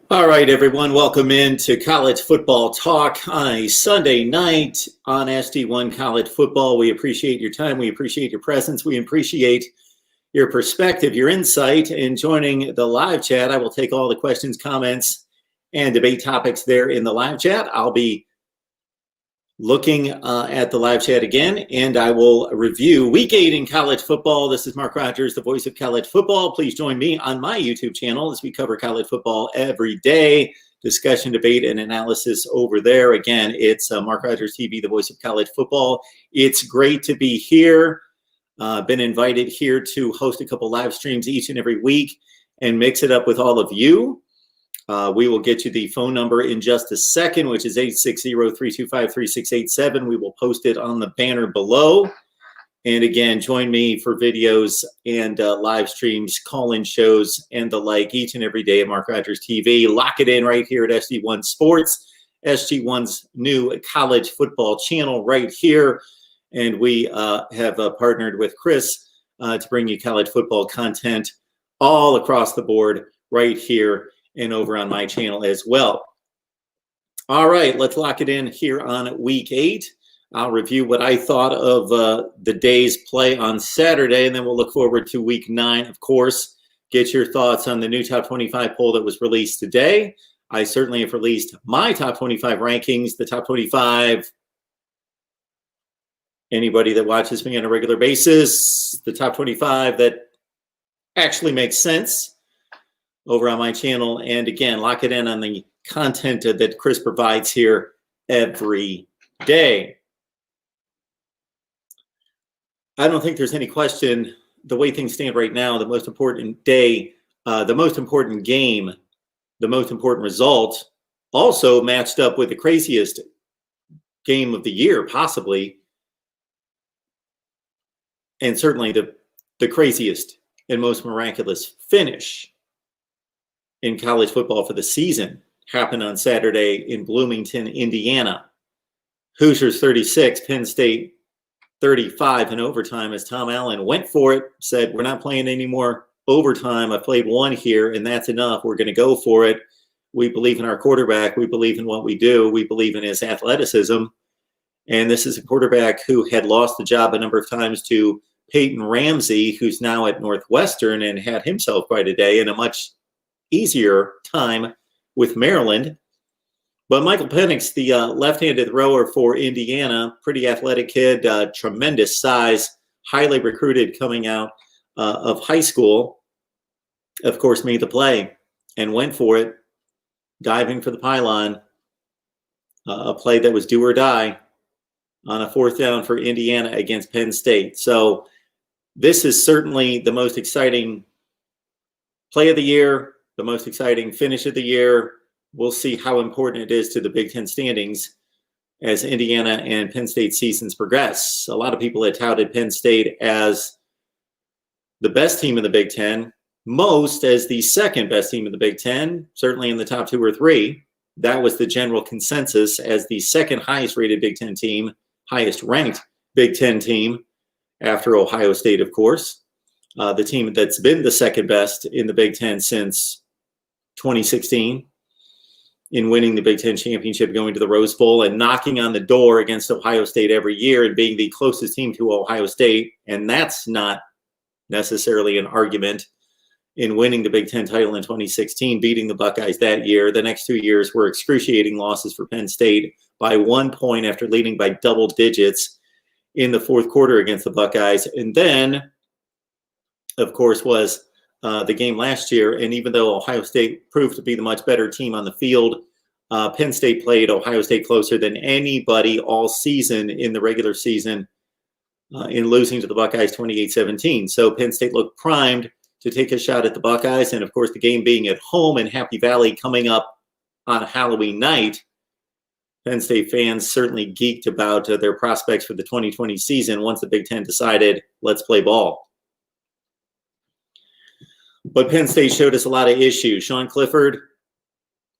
All right, everyone, welcome into College Football Talk on a Sunday night on SD1 College Football. We appreciate your time. We appreciate your presence. We appreciate your perspective, your insight, and joining the live chat. I will take all the questions, comments, and debate topics there in the live chat. I'll be looking at the live chat again, and I will review Week 8 in college football. This is Mark Rogers, the voice of college football. Please join me on my YouTube channel as we cover college football every day. Discussion, debate, and analysis over there. Again, it's Mark Rogers TV, the voice of college football. It's great to be here. Been invited here to host a couple live streams each and every week and mix it up with all of you. We will get you the phone number in just a second, which is 860-325-3687. We will post it on the banner below. And again, join me for videos and live streams, call-in shows, and the like each and every day at Mark Rogers TV. Lock it in right here at SG1 Sports, SG1's new college football channel right here. And we have partnered with Chris to bring you college football content all across the board right here and over on my channel as well. All right, let's lock it in here on Week 8. I'll review what I thought of the day's play on Saturday, and then we'll look forward to Week 9, of course. Get your thoughts on the new Top 25 poll that was released today. I certainly have released my Top 25 rankings, the Top 25. Anybody that watches me on a regular basis, the Top 25 that actually makes sense over on my channel. And again, lock it in on the content that Chris provides here every day. I don't think there's any question, the way things stand right now, the most important day, the most important game, the most important result also matched up with the craziest game of the year, possibly. And certainly the craziest and most miraculous finish in college football for the season happened on Saturday in Bloomington, Indiana. Hoosiers 36, Penn State 35 in overtime as Tom Allen went for it, said, we're not playing any more overtime. I played one here, and that's enough. We're going to go for it. We believe in our quarterback. We believe in what we do. We believe in his athleticism. And this is a quarterback who had lost the job a number of times to Peyton Ramsey, who's now at Northwestern and had himself quite a day in a much easier time with Maryland. But Michael Penix, the left-handed thrower for Indiana, pretty athletic kid, tremendous size, highly recruited coming out of high school, of course, made the play and went for it, diving for the pylon, a play that was do or die on a fourth down for Indiana against Penn State. So this is certainly the most exciting play of the year, the most exciting finish of the year. We'll see how important it is to the Big Ten standings as Indiana and Penn State seasons progress. A lot of people had touted Penn State as the best team in the Big Ten, most as the second best team in the Big Ten, certainly in the top 2 or 3. That was the general consensus as the second highest rated Big Ten team, highest ranked Big Ten team after Ohio State, of course. The team that's been the second best in the Big Ten since 2016 in winning the Big Ten championship, going to the Rose Bowl and knocking on the door against Ohio State every year and being the closest team to Ohio State. And that's not necessarily an argument in winning the Big Ten title in 2016, beating the Buckeyes that year. The next 2 years were excruciating losses for Penn State by 1 point after leading by double digits in the fourth quarter against the Buckeyes. And then, of course, was the game last year. And even though Ohio State proved to be the much better team on the field, Penn State played Ohio State closer than anybody all season in the regular season in losing to the Buckeyes 28-17. So Penn State looked primed to take a shot at the Buckeyes. And, of course, the game being at home in Happy Valley coming up on Halloween night, Penn State fans certainly geeked about their prospects for the 2020 season once the Big Ten decided, let's play ball. But Penn State showed us a lot of issues. Sean Clifford,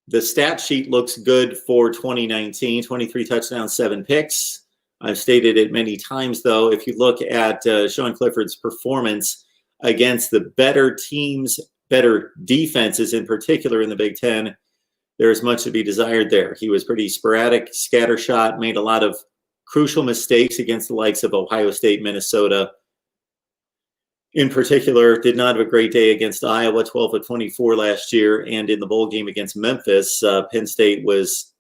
the stat sheet looks good for 2019, 23 touchdowns, 7 picks. I've stated it many times, though. If you look at Sean Clifford's performance against the better teams, better defenses in particular in the Big Ten, there's much to be desired there. He was pretty sporadic, scattershot, made a lot of crucial mistakes against the likes of Ohio State, Minnesota. In particular, did not have a great day against Iowa, 12 of 24 last year. And in the bowl game against Memphis, Penn State was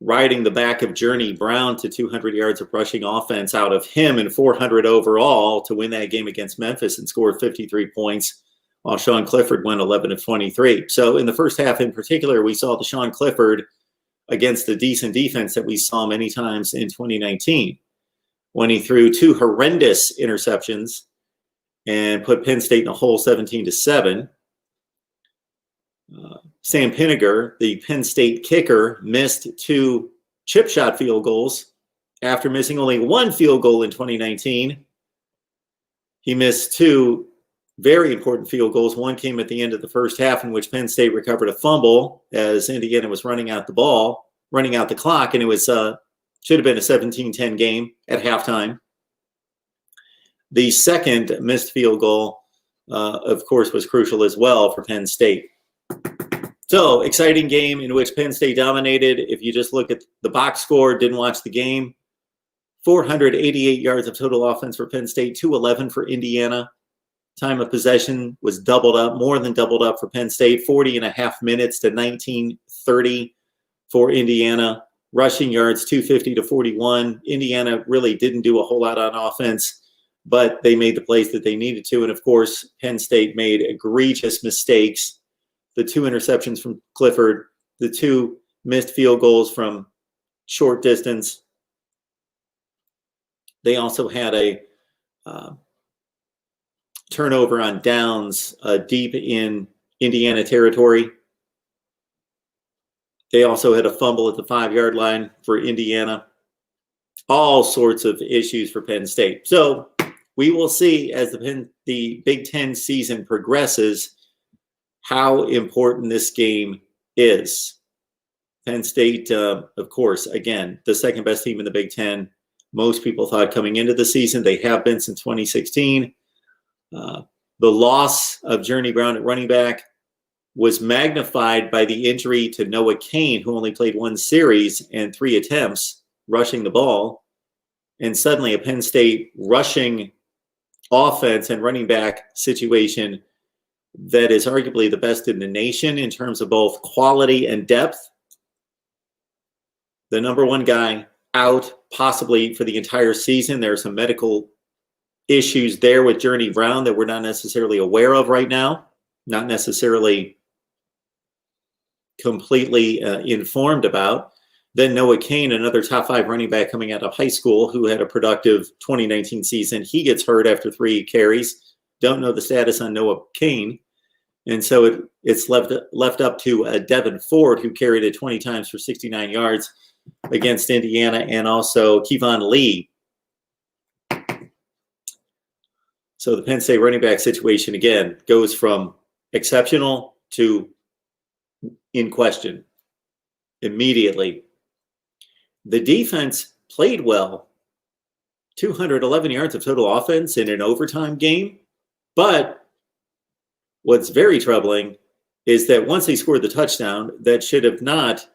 riding the back of Journey Brown to 200 yards of rushing offense out of him and 400 overall to win that game against Memphis and score 53 points, while Sean Clifford went 11 of 23. So in the first half in particular, we saw the Sean Clifford against the decent defense that we saw many times in 2019 when he threw two horrendous interceptions and put Penn State in a hole 17-7. Sam Pinniger, the Penn State kicker, missed two chip shot field goals after missing only one field goal in 2019. He missed two very important field goals. One came at the end of the first half in which Penn State recovered a fumble as Indiana was running out the clock, and it was should have been a 17-10 game at halftime. The second missed field goal, of course, was crucial as well for Penn State. So, exciting game in which Penn State dominated. If you just look at the box score, didn't watch the game, 488 yards of total offense for Penn State, 211 for Indiana. Time of possession was doubled up, more than doubled up for Penn State, 40 and a half minutes to 19:30 for Indiana. Rushing yards, 250 to 41. Indiana really didn't do a whole lot on offense, but they made the plays that they needed to. And of course, Penn State made egregious mistakes. The two interceptions from Clifford, the two missed field goals from short distance. They also had a turnover on downs deep in Indiana territory. They also had a fumble at the 5-yard line for Indiana. All sorts of issues for Penn State. So we will see as the Big Ten season progresses how important this game is. Penn State, of course, again, the second best team in the Big Ten. Most people thought coming into the season, they have been since 2016. The loss of Journey Brown at running back was magnified by the injury to Noah Cain, who only played one series and 3 attempts rushing the ball. And suddenly a Penn State rushing offense and running back situation that is arguably the best in the nation in terms of both quality and depth. The number one guy out possibly for the entire season. There are some medical issues there with Journey Brown that we're not necessarily aware of right now, not necessarily completely informed about. Then Noah Cain, another top 5 running back coming out of high school who had a productive 2019 season. He gets hurt after 3 carries. Don't know the status on Noah Cain. And so it's left up to Devin Ford, who carried it 20 times for 69 yards against Indiana, and also Kevon Lee. So the Penn State running back situation, again, goes from exceptional to in question immediately. The defense played well, 211 yards of total offense in an overtime game. But what's very troubling is that once they scored the touchdown that should have not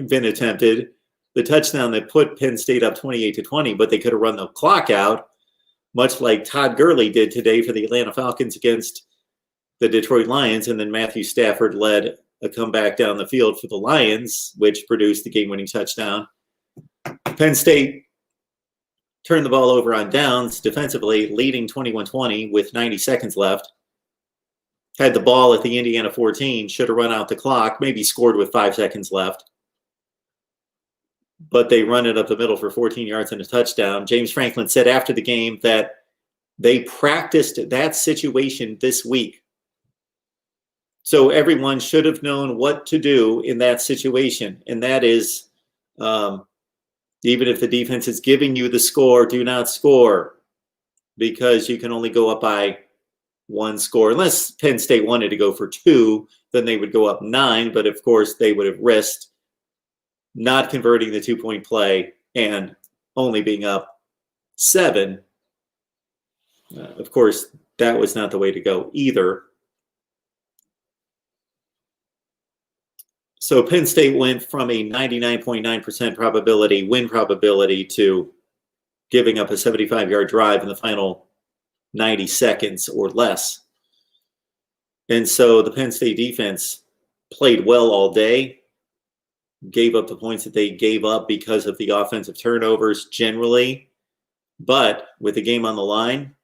been attempted, the touchdown that put Penn State up 28-20, but they could have run the clock out, much like Todd Gurley did today for the Atlanta Falcons against the Detroit Lions. And then Matthew Stafford led a comeback down the field for the Lions, which produced the game-winning touchdown. Penn State turned the ball over on downs defensively, leading 21-20 with 90 seconds left. Had the ball at the Indiana 14, should have run out the clock, maybe scored with 5 seconds left. But they run it up the middle for 14 yards and a touchdown. James Franklin said after the game that they practiced that situation this week. So everyone should have known what to do in that situation. And that is, even if the defense is giving you the score, do not score, because you can only go up by 1 score. Unless Penn State wanted to go for 2, then they would go up 9. But of course, they would have risked not converting the 2-point play and only being up 7. Of course, that was not the way to go either. So Penn State went from a 99.9% win probability to giving up a 75-yard drive in the final 90 seconds or less. And so the Penn State defense played well all day, gave up the points that they gave up because of the offensive turnovers generally. But with the game on the line,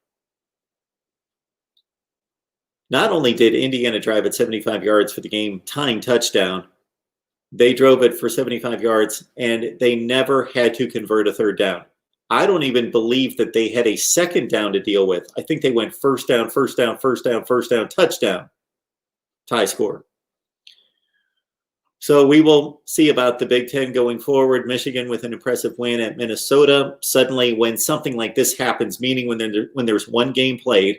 not only did Indiana drive at 75 yards for the game-tying touchdown, they drove it for 75 yards, and they never had to convert a third down. I don't even believe that they had a second down to deal with. I think they went first down, touchdown, tie score. So we will see about the Big Ten going forward. Michigan with an impressive win at Minnesota. Suddenly, when something like this happens, meaning when there's one game played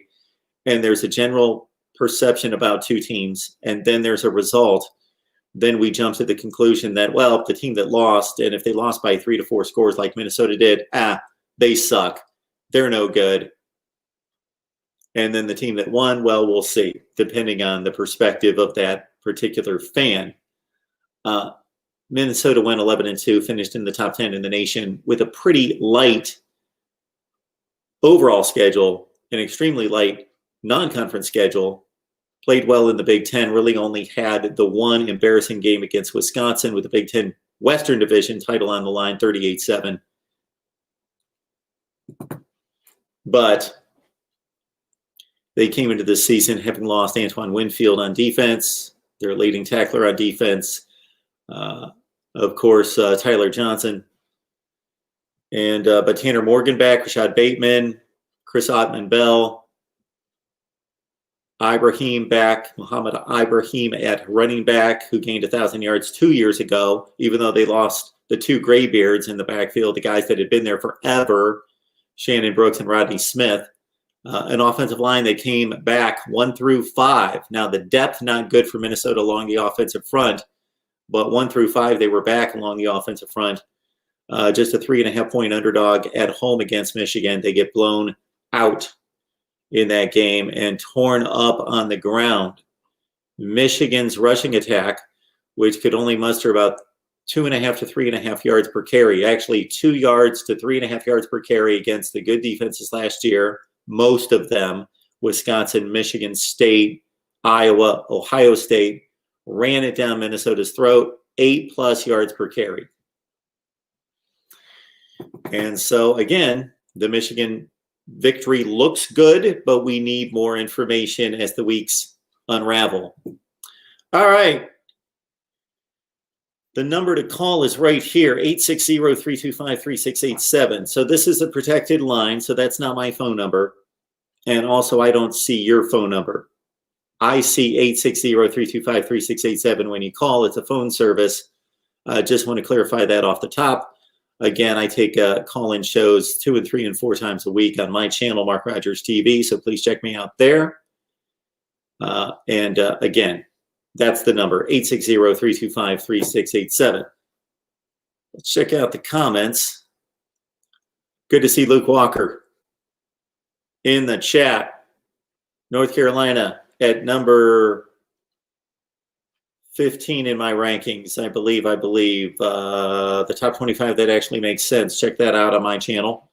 and there's a general perception about two teams, and then there's a result, then we jump to the conclusion that, well, the team that lost, and if they lost by 3 to 4 scores like Minnesota did, they suck. They're no good. And then the team that won, well, we'll see, depending on the perspective of that particular fan. Minnesota went 11-2, finished in the top 10 in the nation with a pretty light overall schedule, an extremely light non-conference schedule. Played well in the Big Ten, really only had the one embarrassing game against Wisconsin with the Big Ten Western Division title on the line, 38-7. But they came into this season having lost Antoine Winfield on defense, their leading tackler on defense. Of course, Tyler Johnson. But Tanner Morgan back, Rashad Bateman, Chris Ottman-Bell, Ibrahim back, Muhammad Ibrahim at running back, who gained 1,000 yards 2 years ago, even though they lost the two graybeards in the backfield, the guys that had been there forever, Shannon Brooks and Rodney Smith. An offensive line that came back 1 through 5. Now, the depth not good for Minnesota along the offensive front, but 1 through 5, they were back along the offensive front. Just a 3.5-point underdog at home against Michigan. They get blown out in that game and torn up on the ground. Michigan's rushing attack, which could only muster about 2.5 to 3.5 yards per carry, actually 2 yards to 3.5 yards per carry against the good defenses last year, most of them, Wisconsin, Michigan State, Iowa, Ohio State, ran it down Minnesota's throat, 8+ yards per carry. And so, again, the Michigan victory looks good, but we need more information as the weeks unravel. All right. The number to call is right here, 860-325-3687. So this is a protected line, so that's not my phone number. And also, I don't see your phone number. I see 860-325-3687 when you call. It's a phone service. Just want to clarify that off the top. Again, I take call-in shows 2 and 3 and 4 times a week on my channel, Mark Rogers TV, so please check me out there. Again, that's the number, 860-325-3687. Let's check out the comments. Good to see Luke Walker in the chat. North Carolina at number 15 in my rankings, I believe. The top 25, that actually makes sense. Check that out on my channel.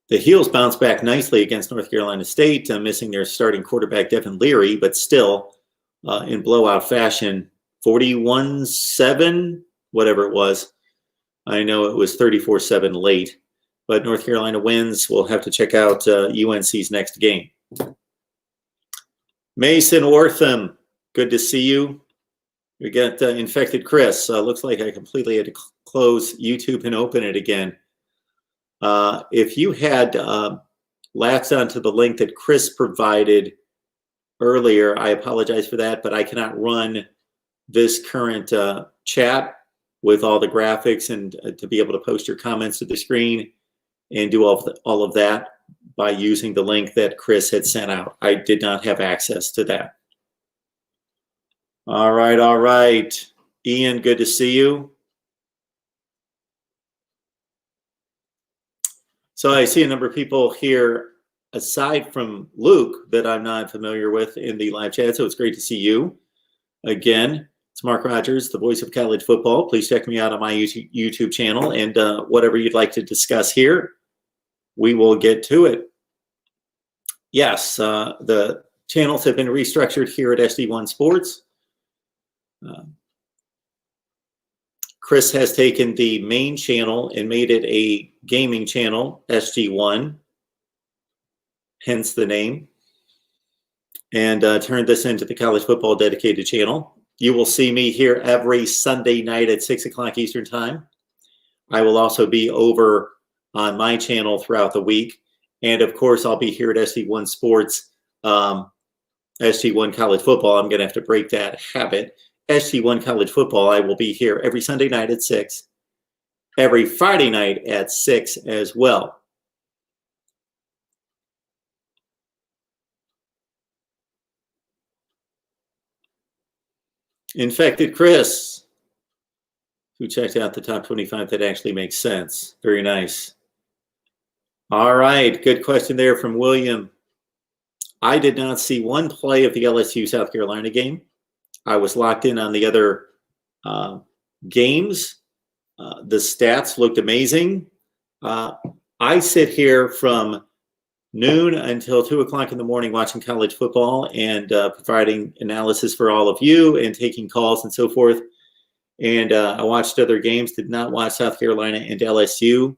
The Heels bounced back nicely against North Carolina State, missing their starting quarterback, Devin Leary, but still in blowout fashion, 41-7, whatever it was. I know it was 34-7 late, but North Carolina wins. We'll have to check out UNC's next game. Mason Wortham, good to see you. We got Infected Chris. Looks like I completely had to close YouTube and open it again. If you had latched onto the link that Chris provided earlier, I apologize for that, but I cannot run this current chat with all the graphics and to be able to post your comments to the screen and do all of that by using the link that Chris had sent out. I did not have access to that. All right. Ian, good to see you. So I see a number of people here, aside from Luke, that I'm not familiar with in the live chat, so it's great to see you. Again, it's Mark Rogers, the voice of college football. Please check me out on my YouTube channel, and whatever you'd like to discuss here, we will get to it. Yes, the channels have been restructured here at SD1 Sports. Chris has taken the main channel and made it a gaming channel, SG1, hence the name, and turned this into the college football dedicated channel. You will see me here every Sunday night at 6 o'clock Eastern Time. I will also be over on my channel throughout the week. And of course, I'll be here at SD1 Sports, SG1 College Football. I'm going to have to break that habit. SG1 College Football, I will be here every Sunday night at 6, every Friday night at 6 as well. Infected Chris, who checked out the top 25, that actually makes sense. Very nice. All right, good question there from William. I did not see one play of the LSU South Carolina game. I was locked in on the other games. The stats looked amazing. I sit here from noon until 2 o'clock in the morning watching college football and providing analysis for all of you and taking calls and so forth. And I watched other games, did not watch South Carolina and LSU.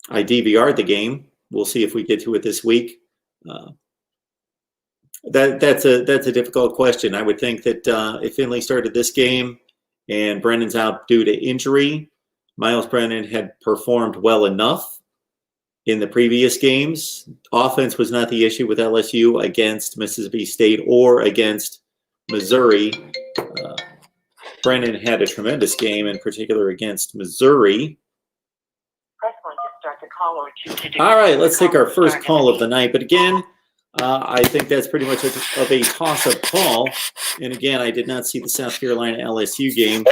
I DVR'd the game. We'll see if we get to it this week. That's a difficult question. I would think that if Finley started this game and Brennan's out due to injury, Miles Brennan had performed well enough in the previous games. Offense was not the issue with LSU against Mississippi State or against Missouri. Brennan had a tremendous game, in particular against Missouri. All right, let's take our first call of the night. But again, I think that's pretty much of a toss-up call. And again, I did not see the South Carolina LSU game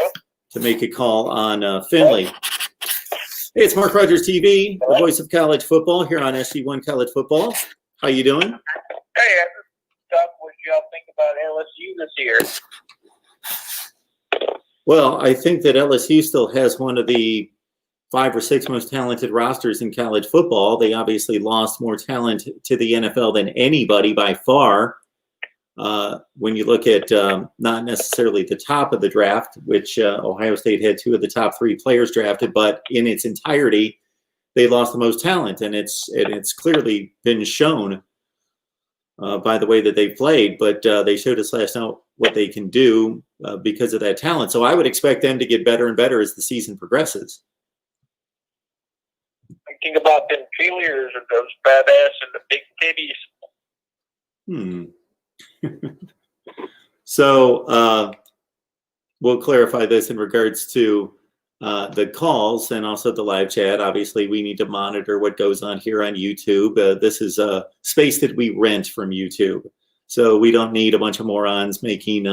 to make a call on Finley. Hey, it's Mark Rogers TV, the voice of college football here on SG1 College Football. How you doing? Hey, I just thought what y'all think about LSU this year. Well, I think that LSU still has one of the 5 or 6 most talented rosters in college football. They obviously lost more talent to the NFL than anybody by far. When you look at not necessarily the top of the draft, which Ohio State had 2 of the top 3 players drafted, but in its entirety, they lost the most talent, and it's clearly been shown by the way that they played. But they showed us last night what they can do because of that talent. So I would expect them to get better and better as the season progresses. Thinking about them cheerleaders or those badass and the big titties. So we'll clarify this in regards to the calls and also the live chat. Obviously, we need to monitor what goes on here on YouTube. This is a space that we rent from YouTube. So we don't need a bunch of morons making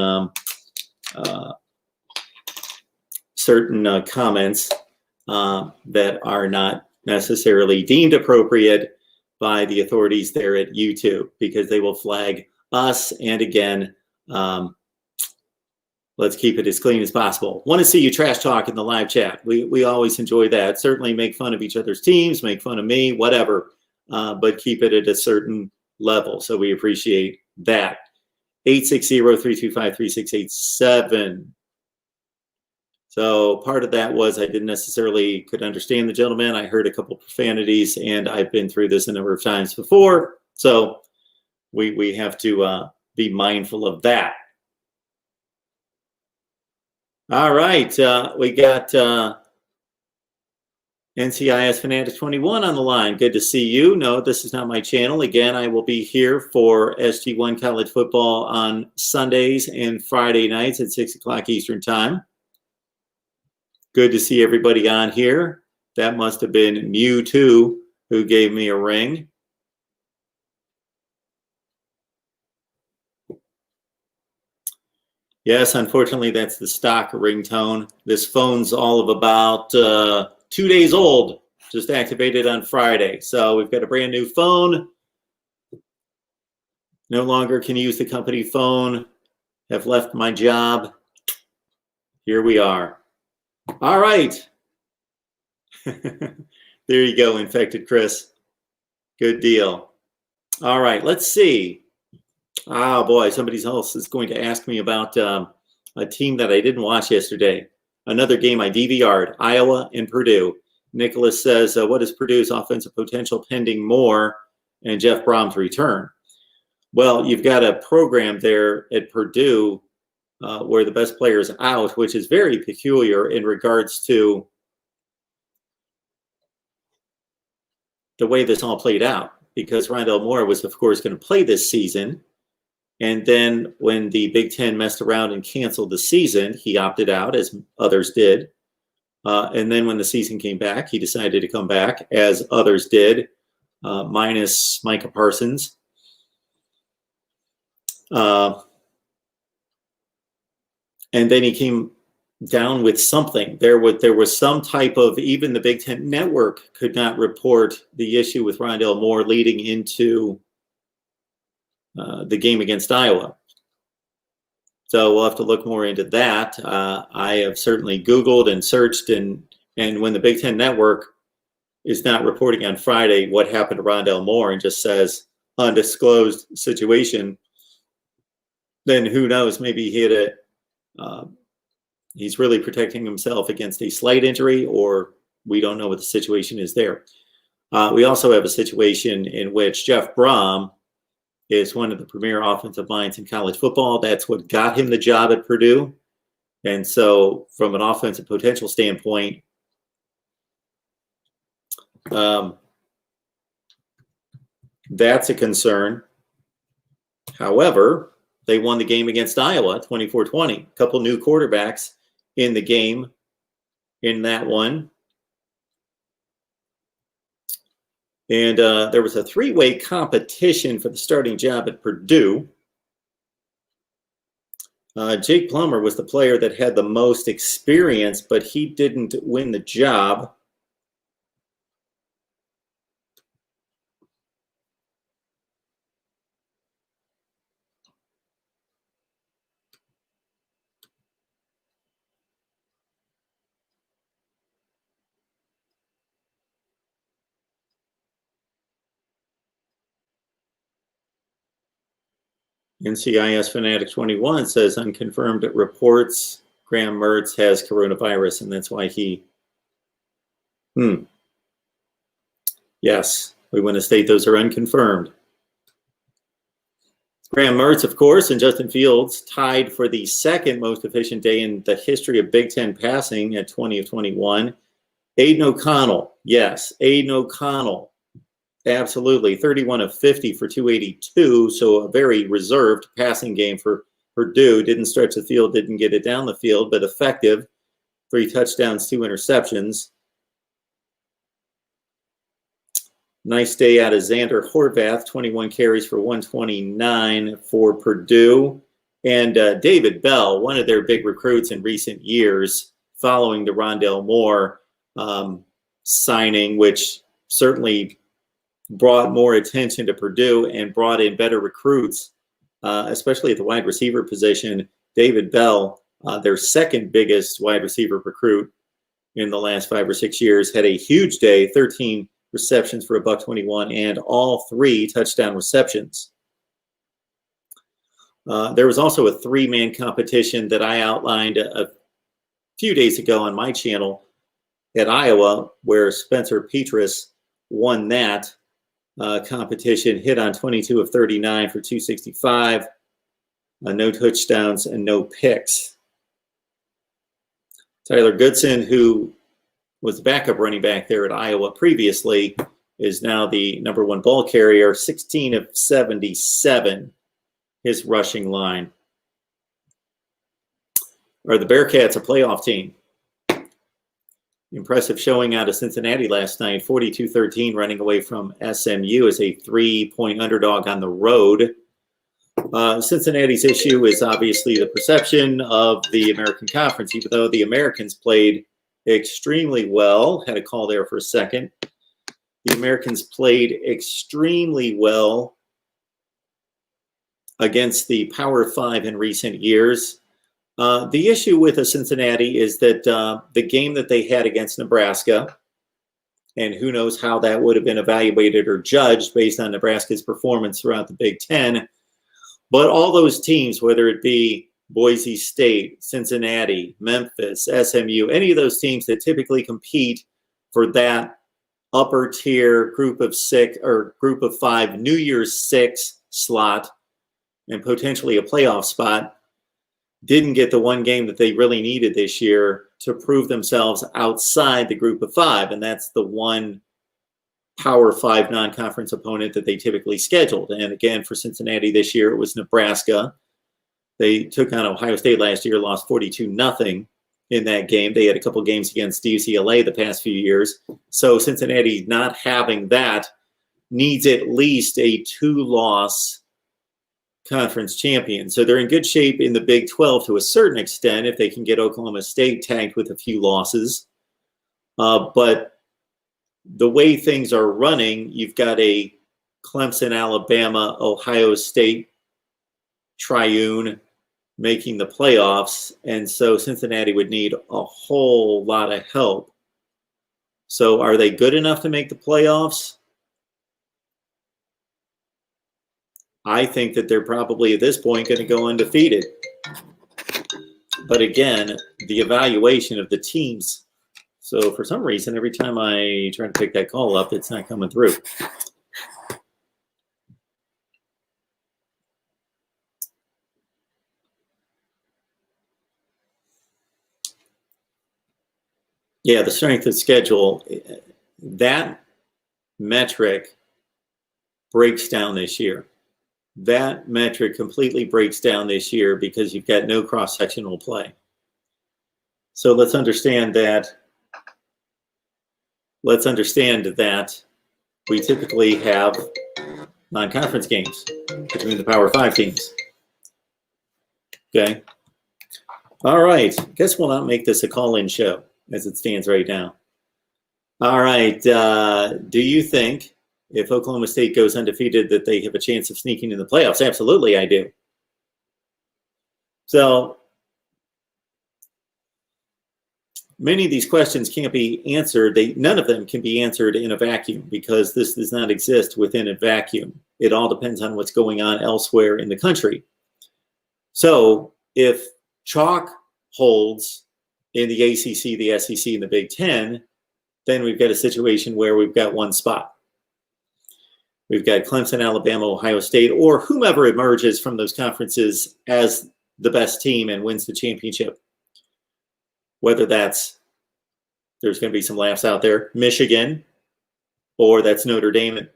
certain comments that are not necessarily deemed appropriate by the authorities there at YouTube, because they will flag us. And again, let's keep it as clean as possible. Want to see you trash talk in the live chat. We always enjoy that. Certainly make fun of each other's teams, make fun of me, whatever, but keep it at a certain level. So we appreciate that. 860-325-3687. So part of that was I didn't necessarily could understand the gentleman. I heard a couple profanities, and I've been through this a number of times before. So we have to be mindful of that. All right, we got NCIS Fanatic 21 on the line. Good to see you. No, this is not my channel. Again, I will be here for SG1 College Football on Sundays and Friday nights at 6 o'clock Eastern Time. Good to see everybody on here. That must have been Mewtwo who gave me a ring. Yes, unfortunately, that's the stock ringtone. This phone's all of about 2 days old, just activated on Friday. So we've got a brand new phone. No longer can use the company phone have left my job. Here we are. All right. There you go, Infected Chris. Good deal. All right, let's see. Oh, boy, somebody else is going to ask me about a team that I didn't watch yesterday. Another game I DVR'd, Iowa and Purdue. Nicholas says, what is Purdue's offensive potential pending Moore and Jeff Brom's return? Well, you've got a program there at Purdue where the best player is out, which is very peculiar in regards to the way this all played out, because Rondell Moore was, of course, going to play this season. And then when the Big Ten messed around and canceled the season, he opted out, as others did. And then when the season came back, he decided to come back, as others did, minus Micah Parsons. And then he came down with something. There was some type of, even the Big Ten Network could not report the issue with Rondell Moore leading into the game against Iowa. So we'll have to look more into that. I have certainly Googled and searched, and when the Big Ten Network is not reporting on Friday what happened to Rondell Moore and just says undisclosed situation, then who knows? Maybe he had he's really protecting himself against a slight injury, or we don't know what the situation is there. We also have a situation in which Jeff Brom is one of the premier offensive minds in college football. That's what got him the job at Purdue. And so from an offensive potential standpoint, that's a concern. However, they won the game against Iowa 24-20. A couple new quarterbacks in the game in that one. And there was a three-way competition for the starting job at Purdue. Jake Plummer was the player that had the most experience, but he didn't win the job. NCIS Fanatic 21 says unconfirmed reports Graham Mertz has coronavirus, and that's why he. Yes, we want to state those are unconfirmed. Graham Mertz, of course, and Justin Fields tied for the second most efficient day in the history of Big Ten passing at 20 of 21. Aiden O'Connell, yes, Aiden O'Connell. Absolutely. 31 of 50 for 282. So a very reserved passing game for Purdue. Didn't stretch the field, didn't get it down the field, but effective. 3 touchdowns, 2 interceptions. Nice day out of Xander Horvath. 21 carries for 129 for Purdue. And David Bell, one of their big recruits in recent years, following the Rondell Moore signing, which certainly brought more attention to Purdue and brought in better recruits, especially at the wide receiver position. David Bell, their second biggest wide receiver recruit in the last 5 or 6 years, had a huge day, 13 receptions for $121 and all 3 touchdown receptions. There was also a 3-man competition that I outlined a few days ago on my channel at Iowa, where Spencer Petras won that competition, hit on 22 of 39 for 265, no touchdowns and no picks. Tyler Goodson, who was the backup running back there at Iowa previously, is now the number 1 ball carrier, 16 of 77, his rushing line. Are the Bearcats a playoff team? Impressive showing out of Cincinnati last night, 42-13, running away from SMU as a 3-point underdog on the road. Cincinnati's issue is obviously the perception of the American Conference, even though the Americans played extremely well. Had a call there for a second. The Americans played extremely well against the Power Five in recent years. The issue with the Cincinnati is that the game that they had against Nebraska, and who knows how that would have been evaluated or judged based on Nebraska's performance throughout the Big Ten, but all those teams, whether it be Boise State, Cincinnati, Memphis, SMU, any of those teams that typically compete for that upper tier group of six or group of five New Year's Six slot and potentially a playoff spot, didn't get the one game that they really needed this year to prove themselves outside the group of five. And that's the one Power Five non-conference opponent that they typically scheduled. And again, for Cincinnati this year, it was Nebraska. They took on Ohio State last year, lost 42-0 in that game. They had a couple games against UCLA the past few years. So Cincinnati not having that needs at least a 2-loss conference champion. So they're in good shape in the Big 12 to a certain extent if they can get Oklahoma State tagged with a few losses. But the way things are running, you've got a Clemson, Alabama, Ohio State triune making the playoffs. And so Cincinnati would need a whole lot of help. So are they good enough to make the playoffs? I think that they're probably at this point going to go undefeated. But again, the evaluation of the teams. So for some reason, every time I try to pick that call up, it's not coming through. Yeah, the strength of schedule, that metric breaks down this year. That metric completely breaks down this year because you've got no cross-sectional play. So let's understand that we typically have non-conference games between the Power Five teams. Okay. All right. Guess we'll not make this a call-in show as it stands right now. All right. Do you think if Oklahoma State goes undefeated that they have a chance of sneaking in the playoffs? Absolutely, I do. So many of these questions can't be answered. None of them can be answered in a vacuum because this does not exist within a vacuum. It all depends on what's going on elsewhere in the country. So if chalk holds in the ACC, the SEC, and the Big Ten, then we've got a situation where we've got one spot. We've got Clemson, Alabama, Ohio State, or whomever emerges from those conferences as the best team and wins the championship. Whether that's, there's going to be some laughs out there, Michigan, or that's Notre Dame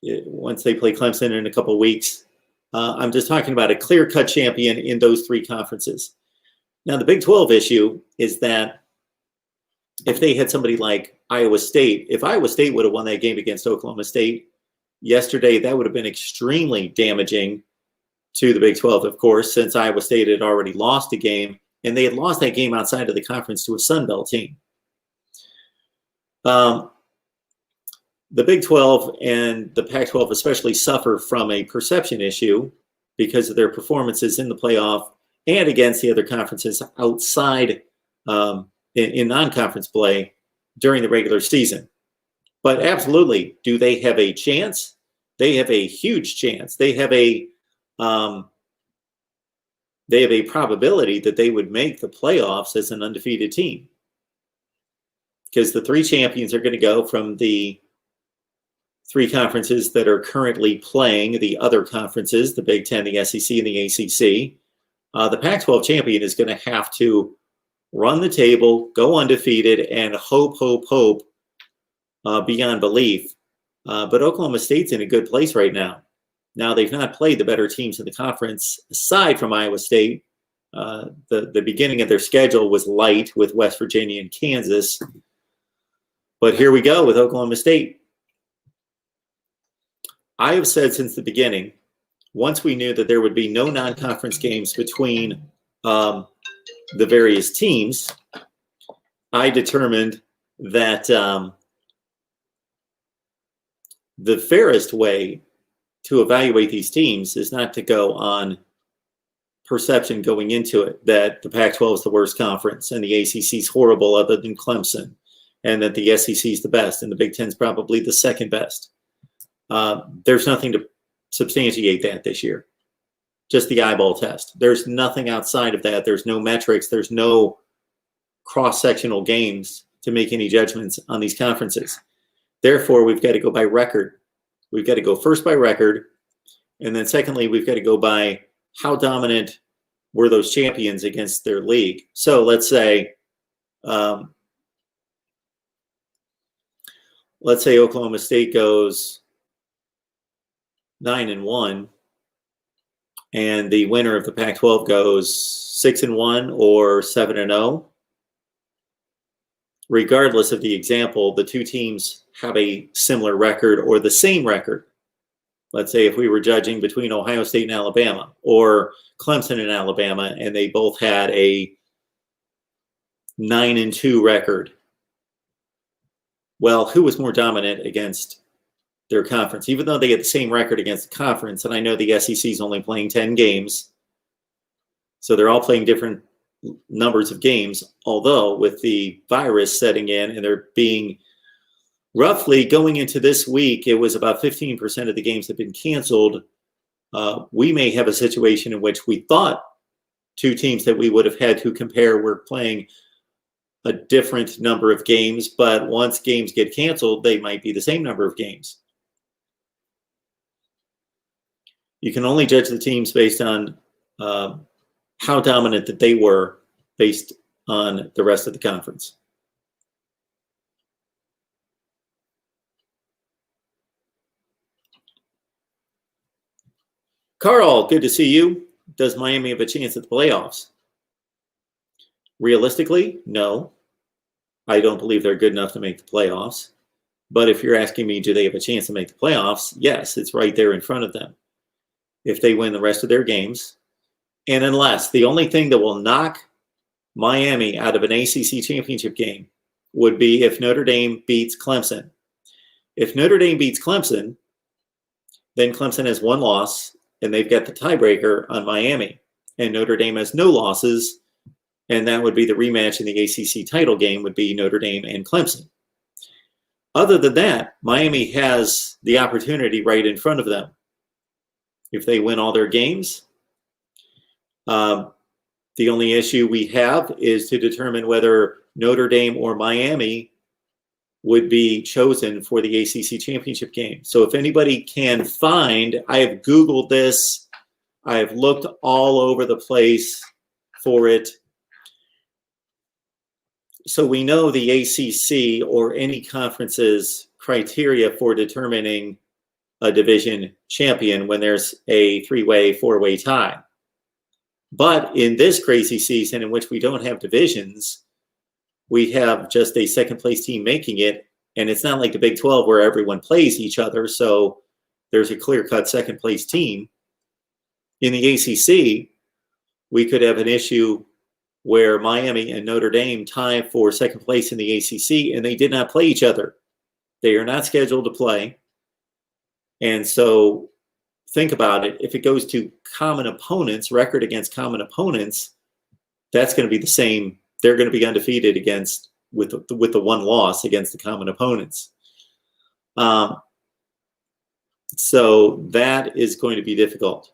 once they play Clemson in a couple of weeks. I'm just talking about a clear-cut champion in those three conferences. Now, the Big 12 issue is that if they had somebody like Iowa State, if Iowa State would have won that game against Oklahoma State yesterday, that would have been extremely damaging to the Big 12, of course, since Iowa State had already lost a game, and they had lost that game outside of the conference to a Sun Belt team. The Big 12 and the Pac-12 especially suffer from a perception issue because of their performances in the playoff and against the other conferences outside in non-conference play during the regular season. But absolutely, do they have a chance? They have a huge chance. They have a probability that they would make the playoffs as an undefeated team. Because the three champions are going to go from the three conferences that are currently playing the other conferences, the Big Ten, the SEC, and the ACC. The Pac-12 champion is going to have to run the table, go undefeated, and hope beyond belief. But Oklahoma State's in a good place right now. Now, they've not played the better teams in the conference, aside from Iowa State. The beginning of their schedule was light with West Virginia and Kansas. But here we go with Oklahoma State. I have said since the beginning, once we knew that there would be no non-conference games between the various teams, I determined that the fairest way to evaluate these teams is not to go on perception going into it that the Pac-12 is the worst conference and the ACC is horrible other than Clemson, and that the SEC is the best and the Big Ten is probably the second best. There's nothing to substantiate that this year. Just the eyeball test. There's nothing outside of that. There's no metrics. There's no cross-sectional games to make any judgments on these conferences. Therefore, we've got to go by record. We've got to go first by record, and then secondly, we've got to go by how dominant were those champions against their league. So let's say Oklahoma State goes 9-1, and the winner of the Pac-12 goes 6-1 or 7-0. Regardless of the example, the two teams have a similar record or the same record. Let's say if we were judging between Ohio State and Alabama, or Clemson and Alabama, and they both had a 9-2 record. Well, who was more dominant against their conference? Even though they had the same record against the conference, and I know the SEC is only playing 10 games, so they're all playing different numbers of games, although with the virus setting in and there being roughly going into this week, it was about 15% of the games have been canceled. We may have a situation in which we thought two teams that we would have had to compare were playing a different number of games, but once games get canceled, they might be the same number of games. You can only judge the teams based on how dominant that they were based on the rest of the conference. Carl, good to see you. Does Miami have a chance at the playoffs? Realistically, no. I don't believe they're good enough to make the playoffs. But if you're asking me, do they have a chance to make the playoffs? Yes, it's right there in front of them. If they win the rest of their games, and unless the only thing that will knock Miami out of an ACC championship game would be if Notre Dame beats Clemson. If Notre Dame beats Clemson, then Clemson has one loss, and they've got the tiebreaker on Miami. And Notre Dame has no losses, and that would be the rematch in the ACC title game would be Notre Dame and Clemson. Other than that, Miami has the opportunity right in front of them. If they win all their games, the only issue we have is to determine whether Notre Dame or Miami would be chosen for the ACC championship game. So if anybody can find, I have Googled this, I have looked all over the place for it. So we know the ACC or any conference's criteria for determining a division champion when there's a three-way, four-way tie. But in this crazy season in which we don't have divisions, we have just a second-place team making it, and it's not like the Big 12 where everyone plays each other, so there's a clear-cut second-place team. In the ACC, we could have an issue where Miami and Notre Dame tie for second place in the ACC, and they did not play each other. They are not scheduled to play. And so think about it. If it goes to common opponents, record against common opponents, that's going to be the same. They're going to be undefeated against with the one loss against the common opponents. So that is going to be difficult.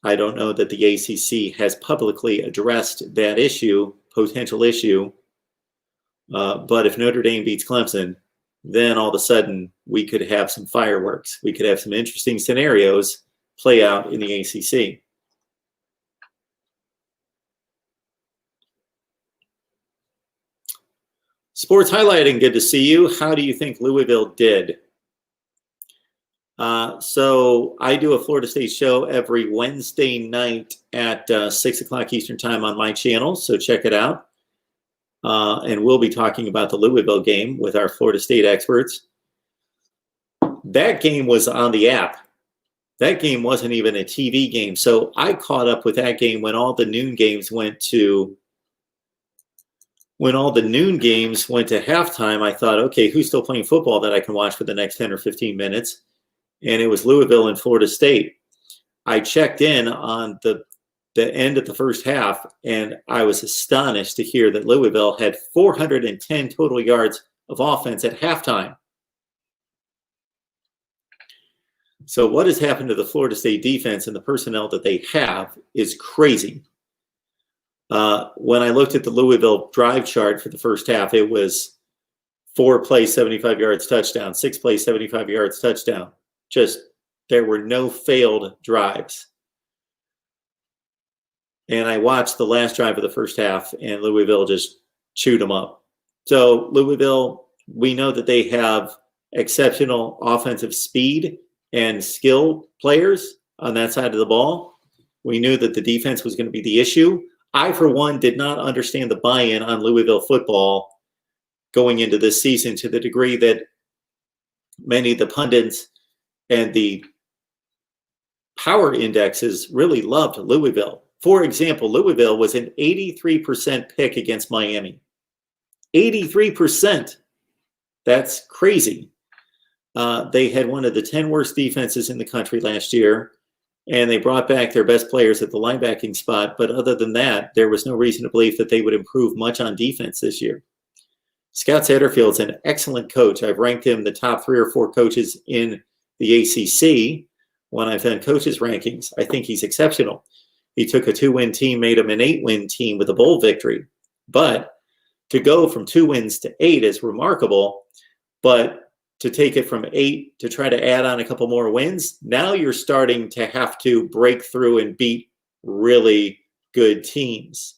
I don't know that the ACC has publicly addressed that issue, potential issue. But if Notre Dame beats Clemson, then all of a sudden we could have some fireworks. We could have some interesting scenarios play out in the ACC. Sports Highlighting, good to see you. How do you think Louisville did? So I do a Florida State show every Wednesday night at 6 o'clock Eastern time on my channel, so check it out. And we'll be talking about the Louisville game with our Florida State experts. That game was on the app. That game wasn't even a TV game. So I caught up with that game when all the noon games went to when all the noon games went to halftime, I thought, okay, who's still playing football that I can watch for the next 10 or 15 minutes? And it was Louisville and Florida State. I checked in on the end of the first half, and I was astonished to hear that Louisville had 410 total yards of offense at halftime. So what has happened to the Florida State defense and the personnel that they have is crazy. When I looked at the Louisville drive chart for the first half, it was 4 plays, 75 yards, touchdown, 6 plays, 75 yards, touchdown. There were no failed drives. And I watched the last drive of the first half, and Louisville just chewed them up. So Louisville, we know that they have exceptional offensive speed and skill players on that side of the ball. We knew that the defense was going to be the issue. I, for one, did not understand the buy-in on Louisville football going into this season to the degree that many of the pundits and the power indexes really loved Louisville. For example, Louisville was an 83% pick against Miami. 83%. That's crazy. They had one of the 10 worst defenses in the country last year, and they brought back their best players at the linebacking spot. But other than that, there was no reason to believe that they would improve much on defense this year. Scott Satterfield's an excellent coach. I've ranked him the top 3 or 4 coaches in the ACC when I've done coaches rankings. I think he's exceptional. He took a 2-win team, made him an 8-win team with a bowl victory. But to go from 2 wins to 8 is remarkable. But to take it from 8 to try to add on a couple more wins, now you're starting to have to break through and beat really good teams.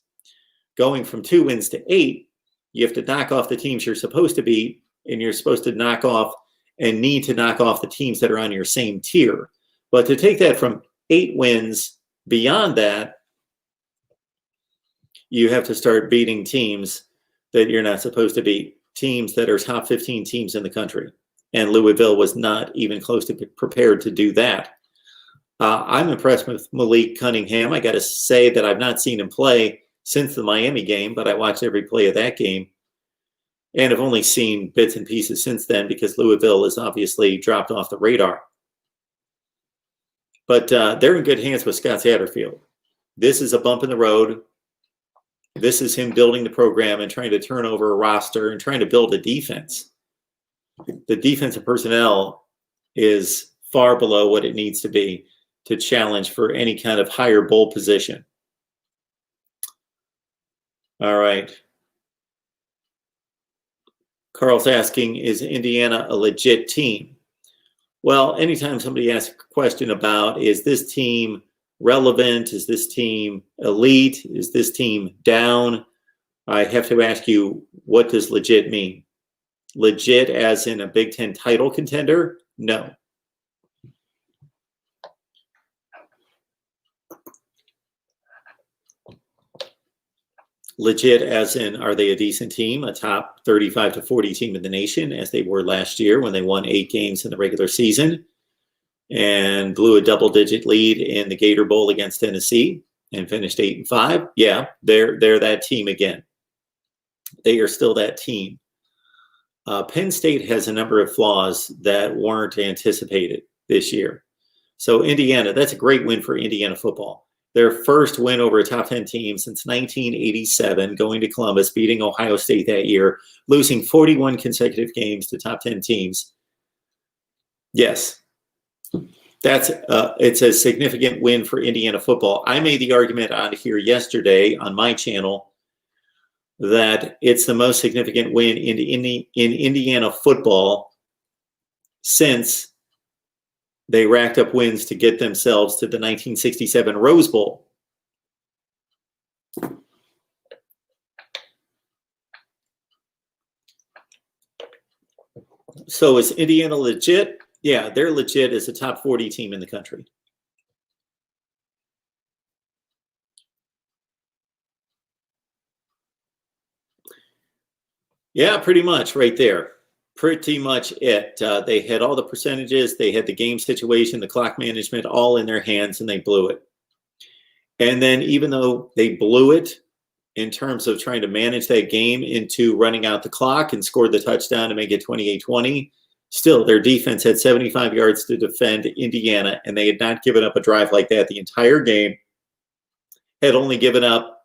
Going from 2 wins to 8, you have to knock off the teams you're supposed to beat, and you're supposed to knock off and need to knock off the teams that are on your same tier. But to take that from 8 wins beyond that, you have to start beating teams that you're not supposed to beat, teams that are top 15 teams in the country. And Louisville was not even close to prepared to do that. I'm impressed with Malik Cunningham. I got to say that I've not seen him play since the Miami game, but I watched every play of that game. And I've only seen bits and pieces since then because Louisville has obviously dropped off the radar. But they're in good hands with Scott Satterfield. This is a bump in the road. This is him building the program and trying to turn over a roster and trying to build a defense. The defensive personnel is far below what it needs to be to challenge for any kind of higher bowl position. All right. Carl's asking, is Indiana a legit team? Well, anytime somebody asks a question about, is this team relevant? Is this team elite? Is this team down? I have to ask you, what does legit mean? Legit as in a Big Ten title contender? No. Legit as in, are they a decent team, a top 35 to 40 team in the nation, as they were last year when they won 8 games in the regular season and blew a double-digit lead in the Gator Bowl against Tennessee and finished 8-5? Yeah, they're that team again. They are still that team. Penn State has a number of flaws that weren't anticipated this year. So Indiana, that's a great win for Indiana football. Their first win over a top 10 team since 1987, going to Columbus, beating Ohio State that year, losing 41 consecutive games to top 10 teams. Yes, it's a significant win for Indiana football. I made the argument on here yesterday on my channel that it's the most significant win in Indiana football since they racked up wins to get themselves to the 1967 Rose Bowl. So is Indiana legit? Yeah, they're legit as a top 40 team in the country. Yeah, pretty much right there. Pretty much it. They had all the percentages. They had the game situation, the clock management all in their hands, and they blew it. And then even though they blew it, in terms of trying to manage that game into running out the clock and scored the touchdown to make it 28-20. Still, their defense had 75 yards to defend Indiana, and they had not given up a drive like that the entire game. Had only given up,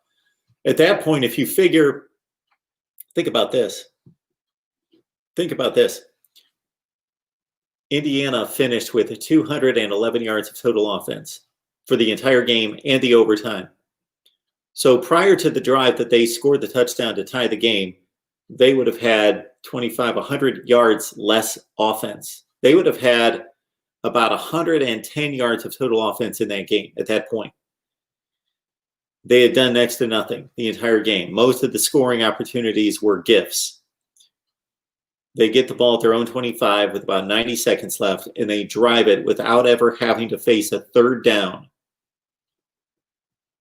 at that point, if you figure, think about this. Think about this. Indiana finished with 211 yards of total offense for the entire game and the overtime. So prior to the drive that they scored the touchdown to tie the game, they would have had 100 yards less offense. They would have had about 110 yards of total offense in that game at that point. They had done next to nothing the entire game. Most of the scoring opportunities were gifts. They get the ball at their own 25 with about 90 seconds left, and they drive it without ever having to face a third down.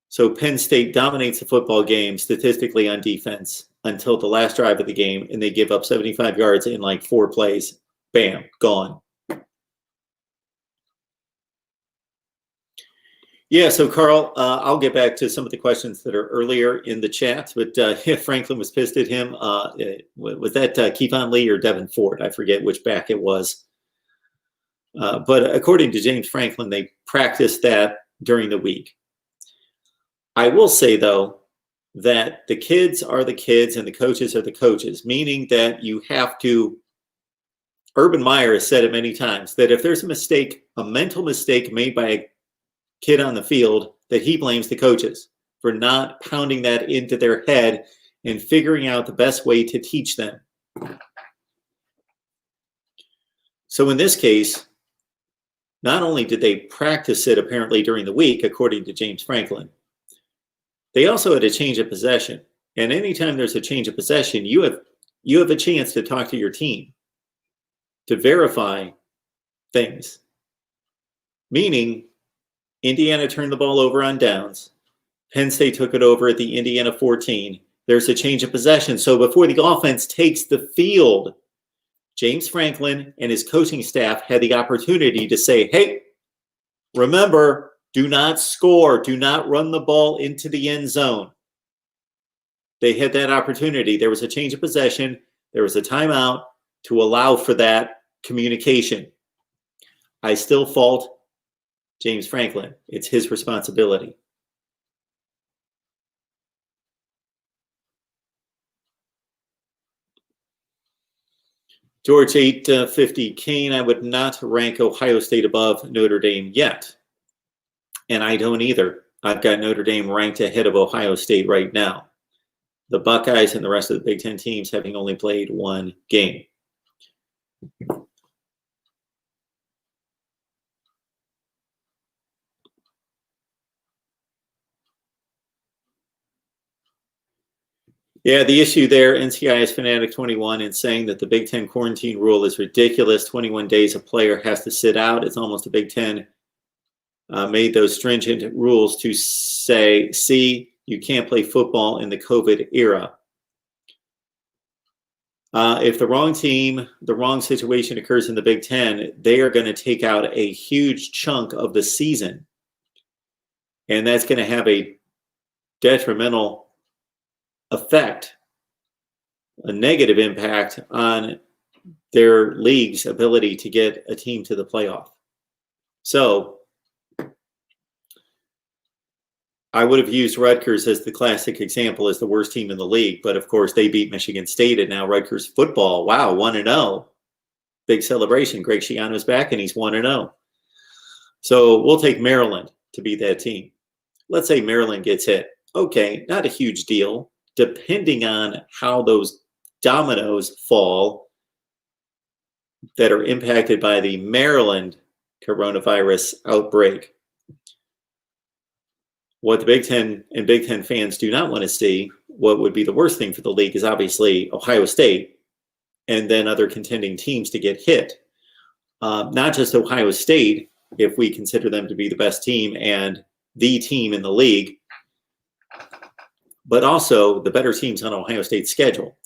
So Penn State dominates the football game statistically on defense until the last drive of the game, and they give up 75 yards in like 4 plays. Bam, gone. Yeah, so Carl, I'll get back to some of the questions that are earlier in the chat, but Franklin was pissed at him. Was that Kevon Lee or Devin Ford? I forget which back it was. But according to James Franklin, they practiced that during the week. I will say, though, that the kids are the kids and the coaches are the coaches, meaning that you have to, Urban Meyer has said it many times, that if there's a mistake, a mental mistake made by a kid on the field, that he blames the coaches for not pounding that into their head and figuring out the best way to teach them. So in this case, not only did they practice it apparently during the week, according to James Franklin, they also had a change of possession. And anytime there's a change of possession, you have a chance to talk to your team to verify things. Meaning, Indiana turned the ball over on downs. Penn State took it over at the Indiana 14. There's a change of possession. So before the offense takes the field, James Franklin and his coaching staff had the opportunity to say, hey, remember, do not score. Do not run the ball into the end zone. They had that opportunity. There was a change of possession. There was a timeout to allow for that communication. I still fault James Franklin. It's his responsibility. George 850 Kane, I would not rank Ohio State above Notre Dame yet. And I don't either. I've got Notre Dame ranked ahead of Ohio State right now. The Buckeyes and the rest of the Big Ten teams having only played 1 game. Yeah, the issue there, NCIS Fanatic 21, in saying that the Big Ten quarantine rule is ridiculous. 21 days a player has to sit out. It's almost a Big Ten made those stringent rules to say, see, you can't play football in the COVID era. If the wrong team, the wrong situation occurs in the Big Ten, they are going to take out a huge chunk of the season. And that's going to have a detrimental effect, a negative impact on their league's ability to get a team to the playoff. So I would have used Rutgers as the classic example as the worst team in the league, but of course they beat Michigan State, and now Rutgers football, wow, 1-0. Big celebration. Greg Schiano's back and he's 1-0. So we'll take Maryland to beat that team. Let's say Maryland gets hit. Okay, not a huge deal. Depending on how those dominoes fall that are impacted by the Maryland coronavirus outbreak. What the Big Ten and Big Ten fans do not want to see, what would be the worst thing for the league, is obviously Ohio State and then other contending teams to get hit. Not just Ohio State, if we consider them to be the best team and the team in the league, but also the better teams on Ohio State's schedule.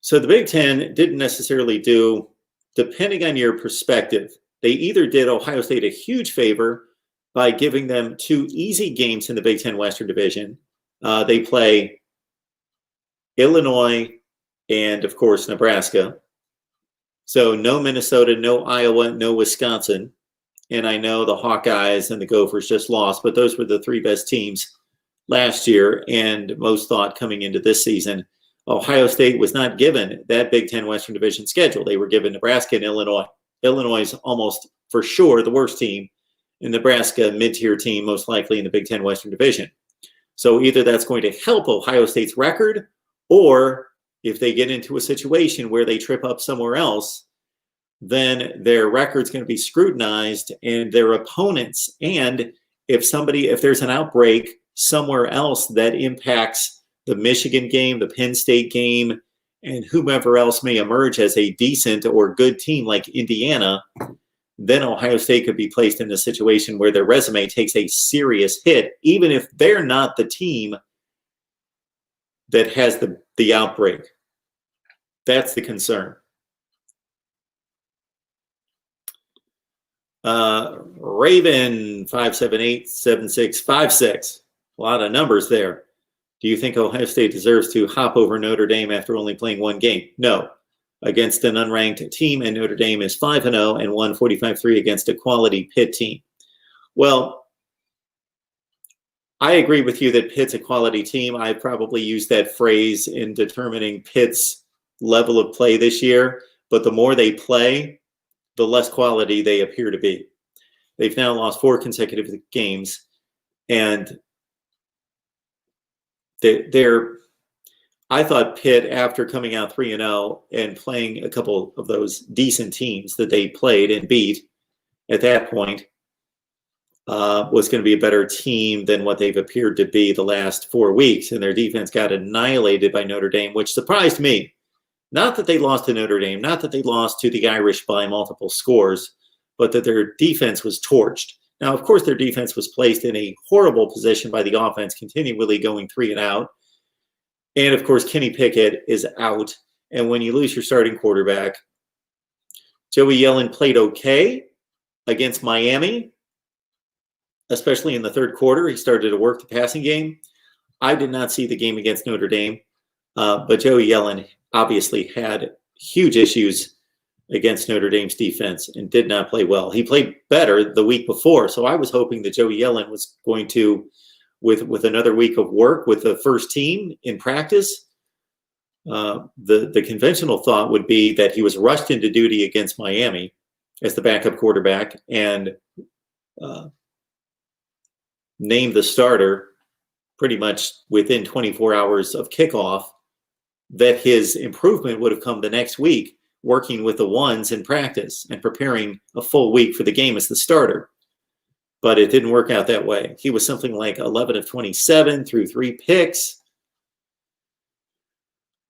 So the Big Ten didn't necessarily do, depending on your perspective, they either did Ohio State a huge favor by giving them 2 easy games in the Big Ten Western Division. They play Illinois, and of course, Nebraska. So no Minnesota, no Iowa, no Wisconsin. And I know the Hawkeyes and the Gophers just lost, but those were the three best teams last year, and most thought coming into this season. Ohio State was not given that Big Ten Western Division schedule. They were given Nebraska and Illinois. Illinois is almost for sure the worst team, and Nebraska, mid-tier team, most likely in the Big Ten Western Division. So either that's going to help Ohio State's record, or if they get into a situation where they trip up somewhere else, then their record's going to be scrutinized, and their opponents. And if there's an outbreak somewhere else that impacts the Michigan game, the Penn State game, and whomever else may emerge as a decent or good team like Indiana, then Ohio State could be placed in a situation where their resume takes a serious hit, even if they're not the team that has the outbreak. That's the concern. Raven 5787656. A lot of numbers there. Do you think Ohio State deserves to hop over Notre Dame after only playing one game? No. Against an unranked team, and Notre Dame is 5-0 and won 45-3 against a quality Pitt team. Well, I agree with you that Pitt's a quality team. I probably used that phrase in determining Pitt's level of play this year, but the more they play, the less quality they appear to be. They've now lost 4 consecutive games, and I thought Pitt, after coming out 3-0 and playing a couple of those decent teams that they played and beat at that point, was going to be a better team than what they've appeared to be the last 4 weeks. And their defense got annihilated by Notre Dame, which surprised me. Not that they lost to Notre Dame, not that they lost to the Irish by multiple scores, but that their defense was torched. Now, of course, their defense was placed in a horrible position by the offense, continually going 3 and out. And, of course, Kenny Pickett is out. And when you lose your starting quarterback, Joey Yellen played okay against Miami, especially in the third quarter. He started to work the passing game. I did not see the game against Notre Dame, but Joey Yellen obviously had huge issues against Notre Dame's defense and did not play well. He played better the week before, so I was hoping that Joey Yellen was going to, with another week of work with the first team in practice, the conventional thought would be that he was rushed into duty against Miami as the backup quarterback and named the starter pretty much within 24 hours of kickoff, that his improvement would have come the next week working with the ones in practice and preparing a full week for the game as the starter. But it didn't work out that way. He was something like 11 of 27 through 3 picks.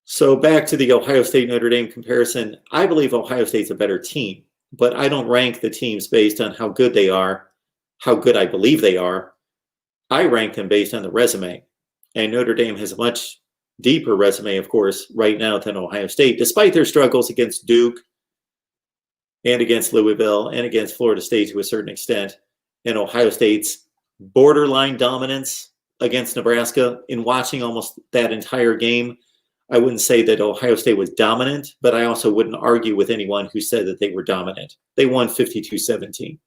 So back to the Ohio State-Notre Dame comparison, I believe Ohio State's a better team, but I don't rank the teams based on how good they are, how good I believe they are. I rank them based on the resume. And Notre Dame has a much deeper resume, of course, right now than Ohio State, despite their struggles against Duke and against Louisville and against Florida State to a certain extent, and Ohio State's borderline dominance against Nebraska. In watching almost that entire game, I wouldn't say that Ohio State was dominant, but I also wouldn't argue with anyone who said that they were dominant. They won 52-17.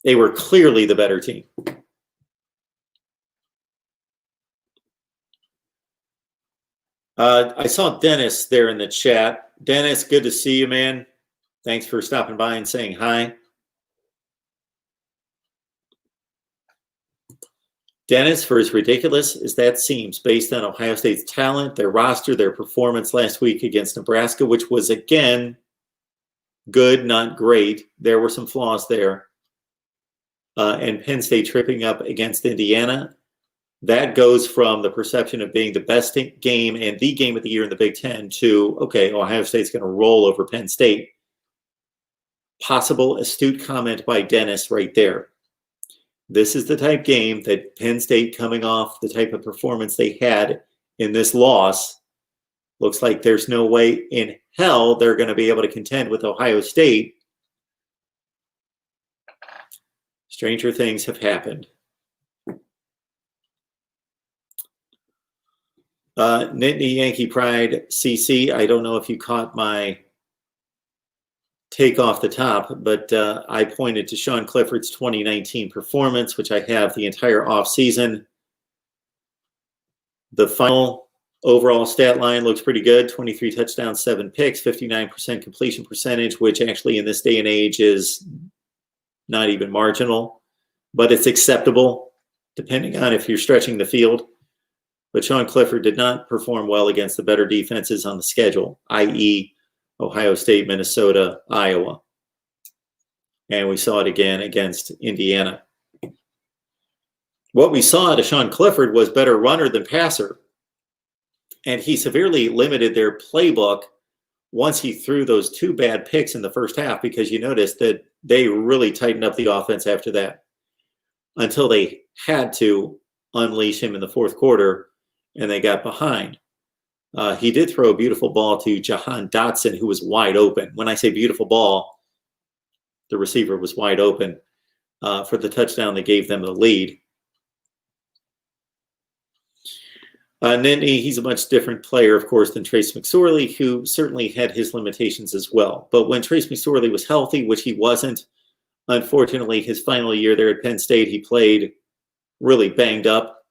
They were clearly the better team. I saw Dennis there in the chat. Dennis, good to see you, man. Thanks for stopping by and saying hi. Dennis, for as ridiculous as that seems, based on Ohio State's talent, their roster, their performance last week against Nebraska, which was, again, good, not great. There were some flaws there. And Penn State tripping up against Indiana. That goes from the perception of being the best game and the game of the year in the Big Ten to, okay, Ohio State's going to roll over Penn State. Possible astute comment by Dennis right there. This is the type game that Penn State, coming off the type of performance they had in this loss, looks like there's no way in hell they're going to be able to contend with Ohio State. Stranger things have happened. Nittany Yankee Pride CC, I don't know if you caught my take off the top, but I pointed to Sean Clifford's 2019 performance, which I have the entire offseason. The final overall stat line looks pretty good. 23 touchdowns, 7 picks, 59% completion percentage, which actually in this day and age is not even marginal, but it's acceptable depending on if you're stretching the field. But Sean Clifford did not perform well against the better defenses on the schedule, i.e. Ohio State, Minnesota, Iowa. And we saw it again against Indiana. What we saw out of Sean Clifford was better runner than passer. And he severely limited their playbook once he threw those 2 bad picks in the first half, because you noticed that they really tightened up the offense after that until they had to unleash him in the fourth quarter and they got behind. He did throw a beautiful ball to Jahan Dotson, who was wide open. When I say beautiful ball, the receiver was wide open for the touchdown that gave them the lead. Nittany, he's a much different player, of course, than Trace McSorley, who certainly had his limitations as well. But when Trace McSorley was healthy, which he wasn't, unfortunately, his final year there at Penn State, he played really banged up.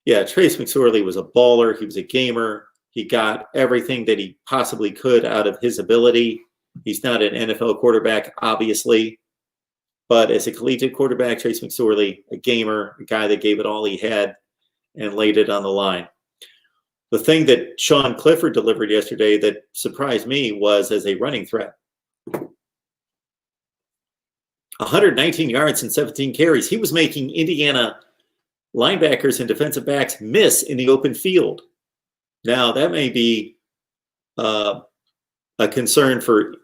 Yeah, Trace McSorley was a baller. He was a gamer. He got everything that he possibly could out of his ability. He's not an NFL quarterback, obviously. But as a collegiate quarterback, Trace McSorley, a gamer, a guy that gave it all he had and laid it on the line. The thing that Sean Clifford delivered yesterday that surprised me was as a running threat. 119 yards and 17 carries. He was making Indiana linebackers and defensive backs miss in the open field. Now, that may be a concern for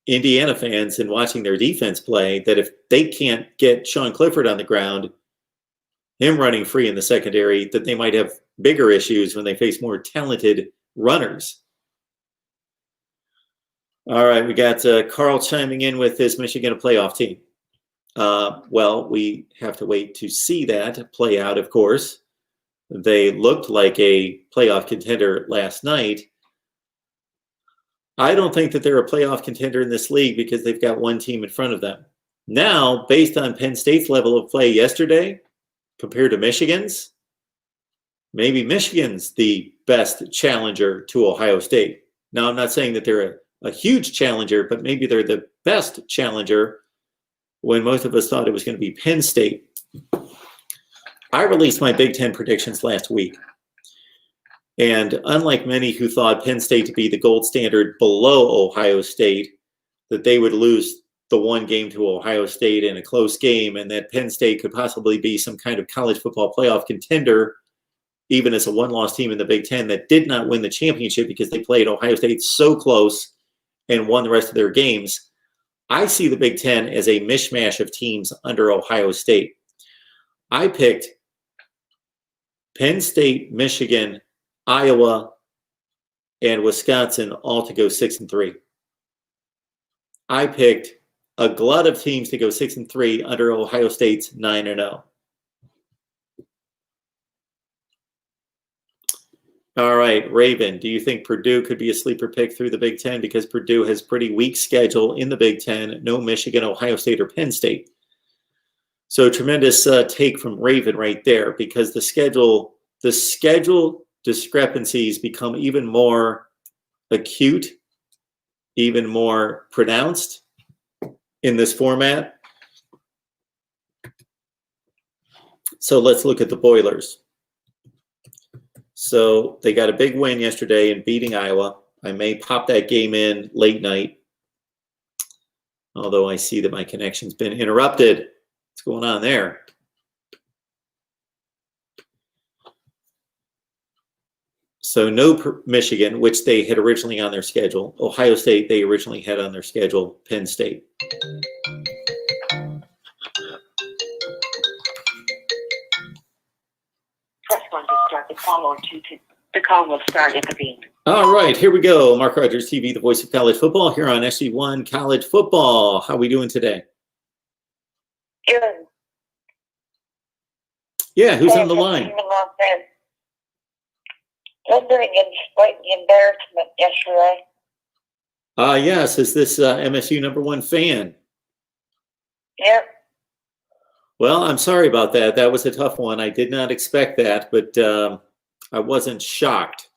Indiana fans in watching their defense play, that if they can't get Sean Clifford on the ground, him running free in the secondary, that they might have bigger issues when they face more talented runners. All right, we got Carl chiming in with, is Michigan a playoff team? Well, we have to wait to see that play out, of course. They looked like a playoff contender last night. I don't think that they're a playoff contender in this league because they've got one team in front of them. Now, based on Penn State's level of play yesterday compared to Michigan's, maybe Michigan's the best challenger to Ohio State. Now, I'm not saying that they're a huge challenger, but maybe they're the best challenger when most of us thought it was going to be Penn State. I released my Big Ten predictions last week. And unlike many who thought Penn State to be the gold standard below Ohio State, that they would lose the one game to Ohio State in a close game, and that Penn State could possibly be some kind of college football playoff contender, even as a one-loss team in the Big Ten that did not win the championship because they played Ohio State so close and won the rest of their games. I see the Big Ten as a mishmash of teams under Ohio State. I picked Penn State, Michigan, Iowa, and Wisconsin all to go 6-3. I picked a glut of teams to go 6-3 under Ohio State's 9-0. All right, Raven, do you think Purdue could be a sleeper pick through the Big Ten? Because Purdue has pretty weak schedule in the Big Ten. No Michigan, Ohio State, or Penn State. So tremendous take from Raven right there, because the schedule discrepancies become even more acute, even more pronounced in this format. So let's look at the Boilers. So they got a big win yesterday in beating Iowa. I may pop that game in late night, although I see that my connection's been interrupted. What's going on there? So no Michigan, which they had originally on their schedule. Ohio State, they originally had on their schedule. Penn State. Press 1 to start the call, or 2 to... The call will start at the beep. All right, here we go. Mark Rogers TV, the voice of college football, here on SG1 College Football. How are we doing today? Good. Yeah, who's on the line? wondering despite the embarrassment yesterday. Yes, is this MSU #1 fan? Yep. Well, I'm sorry about that. That was a tough one. I did not expect that, but I wasn't shocked.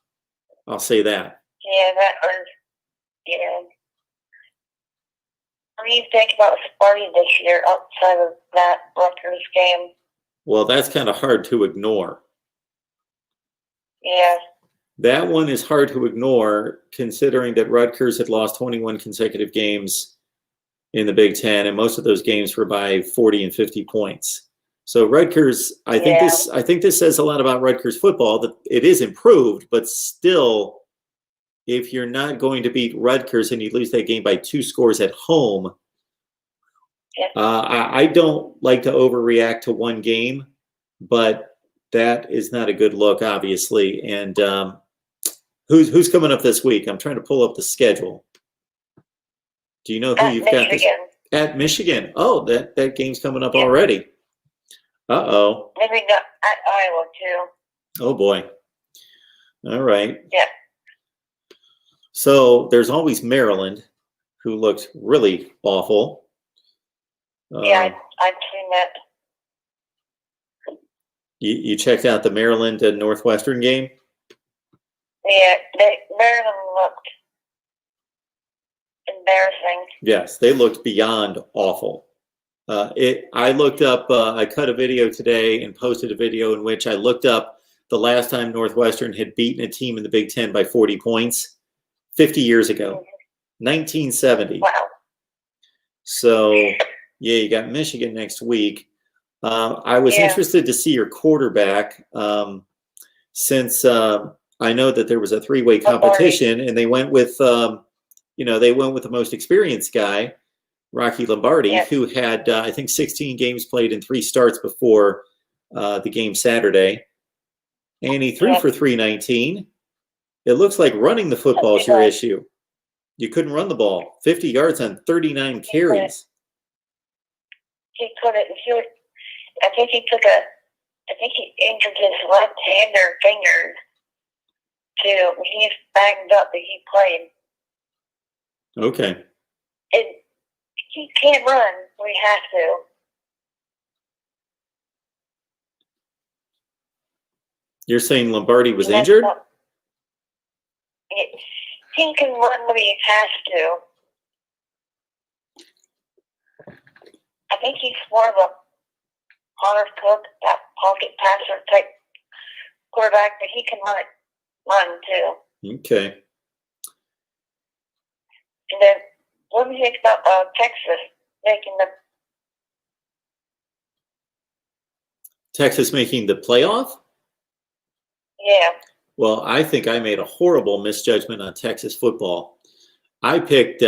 I'll say that. Yeah, that was, yeah. What do you think about Sparty this year outside of that Rutgers game? Well, that's kind of hard to ignore. Yeah. That one is hard to ignore considering that Rutgers had lost 21 consecutive games in the Big Ten, and most of those games were by 40 and 50 points. So Rutgers, I think this says a lot about Rutgers football, that it is improved, but still, if you're not going to beat Rutgers and you lose that game by 2 scores at home, I don't like to overreact to one game, but that is not a good look, obviously. And who's coming up this week? I'm trying to pull up the schedule. Do you know who you've got this at Michigan? Oh, that game's coming up already. Uh-oh. Maybe not at Iowa too. Oh boy. All right. Yeah. So there's always Maryland, who looks really awful. Yeah, I've seen that. You checked out the Maryland and Northwestern game? Yeah, Maryland looked embarrassing. Yes, they looked beyond awful. I looked up, I cut a video today and posted a video in which I looked up the last time Northwestern had beaten a team in the Big Ten by 40 points, 50 years ago, 1970. Wow. So, yeah, you got Michigan next week. I was interested to see your quarterback since I know that there was a 3-way competition and they went with, they went with the most experienced guy, Rocky Lombardi, who had, I think, 16 games played in 3 starts before the game Saturday. And he threw for 319. It looks like running the football is your issue. You couldn't run the ball. 50 yards on 39 carries. He couldn't. I think he injured his left hand or fingers too. He's banged up, but he played. Okay. And he can't run. We have to. You're saying Lombardi was injured? He can run when he has to. I think he's more of a Hunter Cook, that pocket passer type quarterback, but he can run too. Okay. And then what do you think about Texas making the playoff? Yeah. Well, I think I made a horrible misjudgment on Texas football. I picked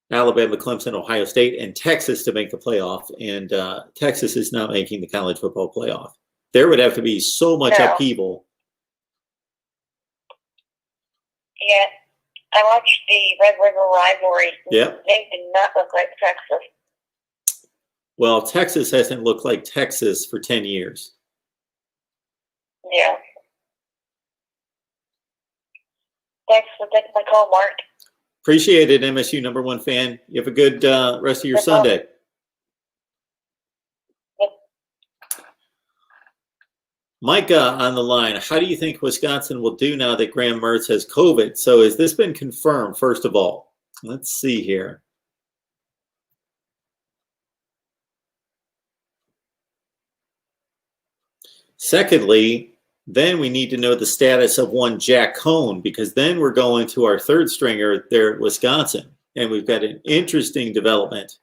Alabama, Clemson, Ohio State, and Texas to make the playoff, and Texas is not making the college football playoff. There would have to be so much upheaval. Yeah. I watched the Red River rivalry. Yep. They did not look like Texas. Well, Texas hasn't looked like Texas for 10 years. Yeah. Thanks for taking my call, Mark. Appreciate it, MSU #1 fan. You have a good rest of your Sunday. Yep. Micah on the line. How do you think Wisconsin will do now that Graham Mertz has COVID? So has this been confirmed, first of all? Let's see here. Secondly, then we need to know the status of one Jack Cohn, because then we're going to our third stringer there at Wisconsin. And we've got an interesting development.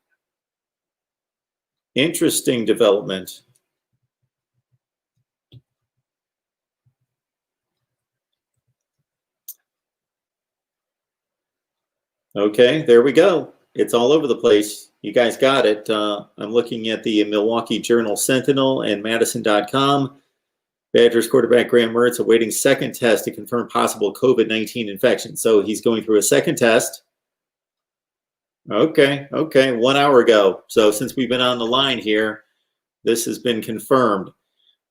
Okay, there we go. It's all over the place. You guys got it. I'm looking at the Milwaukee Journal Sentinel and Madison.com. Badgers quarterback Graham Mertz awaiting second test to confirm possible COVID-19 infection. So he's going through a second test. Okay, 1 hour ago. So since we've been on the line here, this has been confirmed.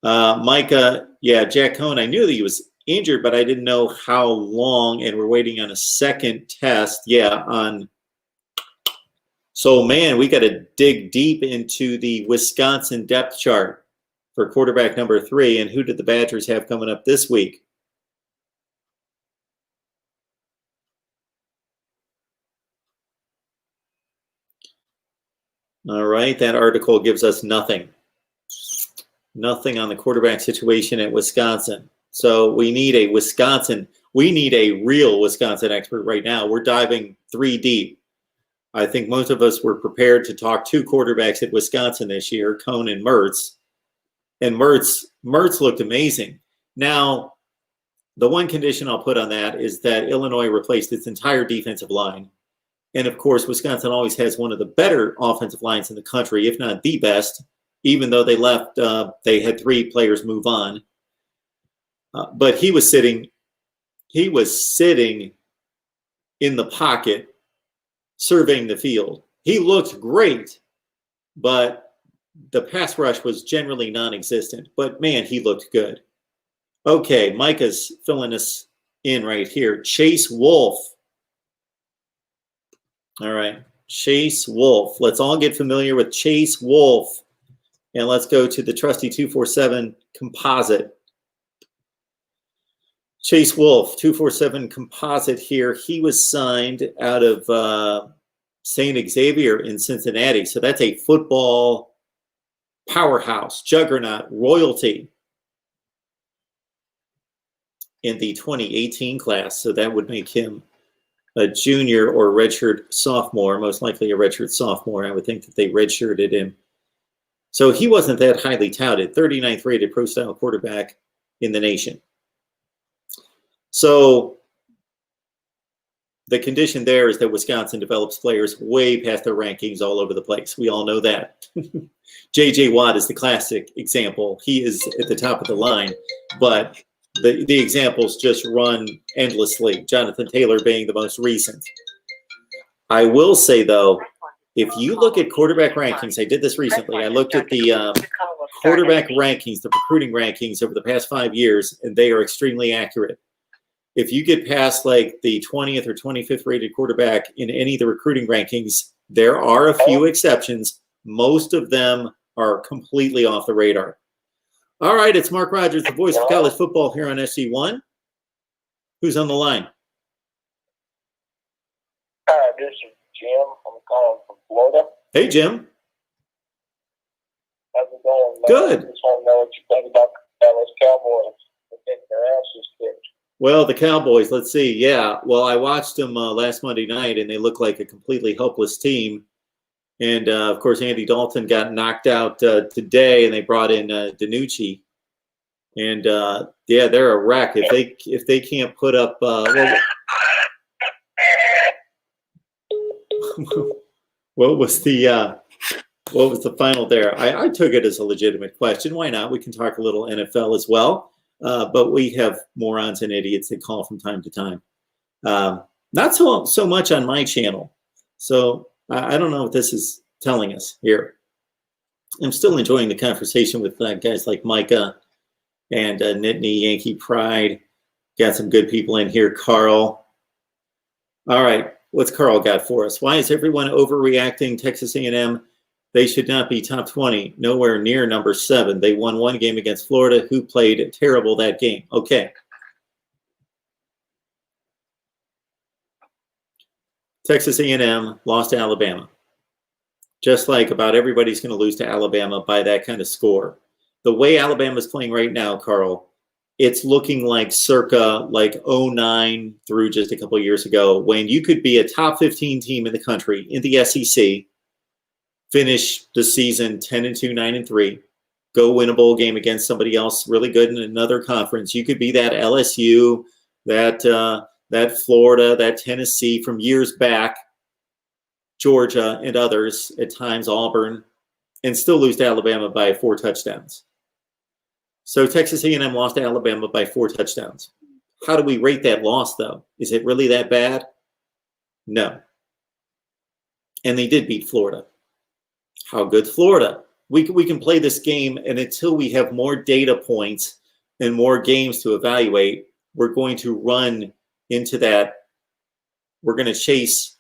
Micah, yeah, Jack Cohn, I knew that he was injured, but I didn't know how long, and we're waiting on a second test. So, man, we got to dig deep into the Wisconsin depth chart for quarterback number 3. And who did the Badgers have coming up this week? All right, that article gives us nothing. Nothing on the quarterback situation at Wisconsin. So we need a real Wisconsin expert right now. We're diving 3 deep. I think most of us were prepared to talk 2 quarterbacks at Wisconsin this year, Cohn and Mertz. And Mertz looked amazing. Now, the one condition I'll put on that is that Illinois replaced its entire defensive line. And of course, Wisconsin always has one of the better offensive lines in the country, if not the best, even though they had 3 players move on. But he was sitting in the pocket, surveying the field. He looked great, but the pass rush was generally non-existent. But man, he looked good. Okay, Micah's filling us in right here. Chase Wolf. All right, Chase Wolf. Let's all get familiar with Chase Wolf. And let's go to the trusty 247 composite. Chase Wolf, 247 composite here. He was signed out of St. Xavier in Cincinnati. So that's a football powerhouse, juggernaut, royalty in the 2018 class. So that would make him a junior or redshirt sophomore, most likely a redshirt sophomore. I would think that they redshirted him. So he wasn't that highly touted, 39th rated pro-style quarterback in the nation. So the condition there is that Wisconsin develops players way past their rankings all over the place. We all know that. J.J. Watt is the classic example. He is at the top of the line, but the examples just run endlessly, Jonathan Taylor being the most recent. I will say, though, if you look at quarterback rankings, I did this recently. I looked at the quarterback rankings, the recruiting rankings over the past 5 years, and they are extremely accurate. If you get past like the 20th or 25th rated quarterback in any of the recruiting rankings, there are a few exceptions. Most of them are completely off the radar. All right, it's Mark Rogers, the voice of college football here on SG1. Who's on the line? Hi, this is Jim. I'm calling from Florida. Hey, Jim. How's it going, man? Good. I just want to know what you think about the Dallas Cowboys. They're getting their asses kicked. Well, the Cowboys, let's see. Yeah, well, I watched them last Monday night, and they look like a completely helpless team. And, of course, Andy Dalton got knocked out today, and they brought in DiNucci. And, yeah, they're a wreck. If they can't put up what was the final there? I took it as a legitimate question. Why not? We can talk a little NFL as well. But we have morons and idiots that call from time to time. Not so much on my channel. So I don't know what this is telling us here. I'm still enjoying the conversation with guys like Micah and Nittany, Yankee Pride. Got some good people in here. Carl. All right. What's Carl got for us? Why is everyone overreacting? Texas A&M, they should not be top 20, nowhere near number 7. They won one game against Florida, who played terrible that game. Okay. Texas A&M lost to Alabama. Just like about everybody's going to lose to Alabama by that kind of score. The way Alabama's playing right now, Carl, it's looking like circa like 09 through just a couple of years ago when you could be a top 15 team in the country in the SEC, finish the season 10-2, 9-3, go win a bowl game against somebody else really good in another conference. You could be that LSU, that Florida, that Tennessee from years back, Georgia and others, at times Auburn, and still lose to Alabama by 4 touchdowns. So Texas A&M lost to Alabama by 4 touchdowns. How do we rate that loss, though? Is it really that bad? No. And they did beat Florida. How good Florida? We can play this game, and until we have more data points and more games to evaluate, we're going to run into that. We're going to chase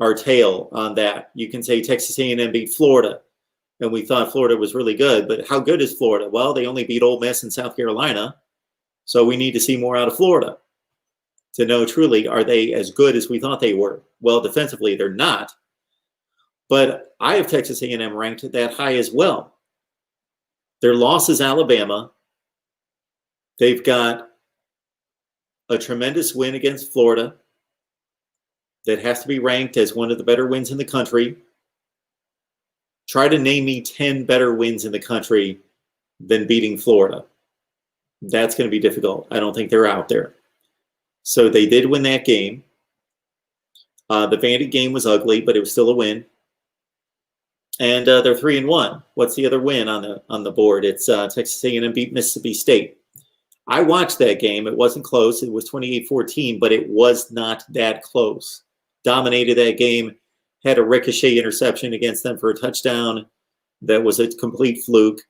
our tail on that. You can say Texas A&M beat Florida, and we thought Florida was really good, but how good is Florida? Well, they only beat Ole Miss and South Carolina, so we need to see more out of Florida to know truly, are they as good as we thought they were? Well, defensively, they're not, but I have Texas A&M ranked that high as well. Their loss is Alabama. They've got a tremendous win against Florida that has to be ranked as one of the better wins in the country. Try to name me 10 better wins in the country than beating Florida. That's going to be difficult. I don't think they're out there. So they did win that game. The Vandy game was ugly, but it was still a win. And they're 3-1. What's the other win on the board? It's Texas A&M beat Mississippi State. I watched that game. It wasn't close. It was 28-14, but it was not that close. Dominated that game. Had a ricochet interception against them for a touchdown. That was a complete fluke.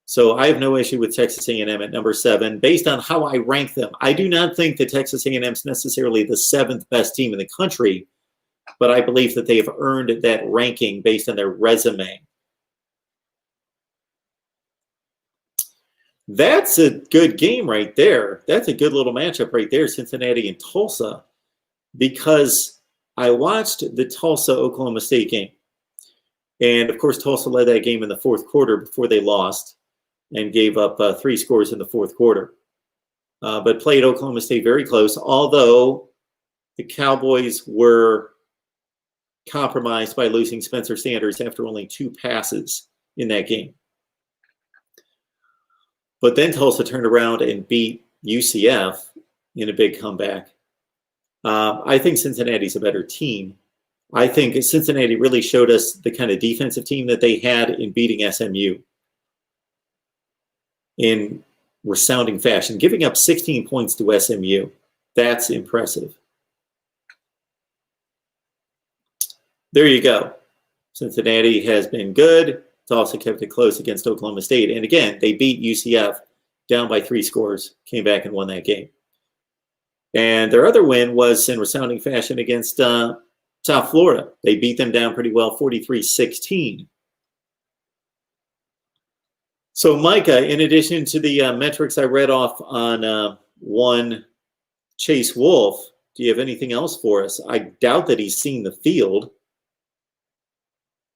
So I have no issue with Texas A&M at number 7 based on how I rank them. I do not think that Texas A&M is necessarily the 7th best team in the country, but I believe that they have earned that ranking based on their resume. That's a good game right there. That's a good little matchup right there, Cincinnati and Tulsa, because I watched the Tulsa-Oklahoma State game. And, of course, Tulsa led that game in the fourth quarter before they lost and gave up 3 scores in the fourth quarter. But played Oklahoma State very close, although the Cowboys were compromised by losing Spencer Sanders after only 2 passes in that game. But then Tulsa turned around and beat UCF in a big comeback. I think Cincinnati's a better team. I think Cincinnati really showed us the kind of defensive team that they had in beating SMU in resounding fashion, giving up 16 points to SMU. That's impressive. There you go. Cincinnati has been good. Tulsa kept it close against Oklahoma State. And again, they beat UCF down by 3 scores, came back and won that game. And their other win was in resounding fashion against South Florida. They beat them down pretty well, 43-16. So, Micah, in addition to the metrics I read off on one Chase Wolf, do you have anything else for us? I doubt that he's seen the field.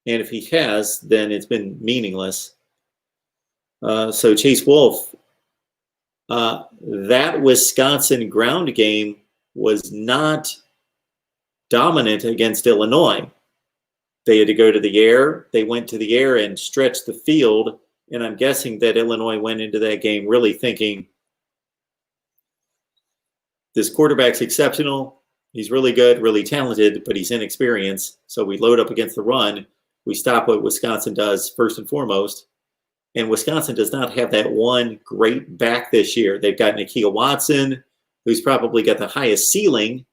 And if he has, then it's been meaningless. So Chase Wolf, that Wisconsin ground game was not dominant against Illinois. They had to go to the air. They went to the air and stretched the field. And I'm guessing that Illinois went into that game really thinking, this quarterback's exceptional. He's really good, really talented, but he's inexperienced. So we load up against the run. We stop what Wisconsin does first and foremost. And Wisconsin does not have that one great back this year. They've got Nakia Watson, who's probably got the highest ceiling.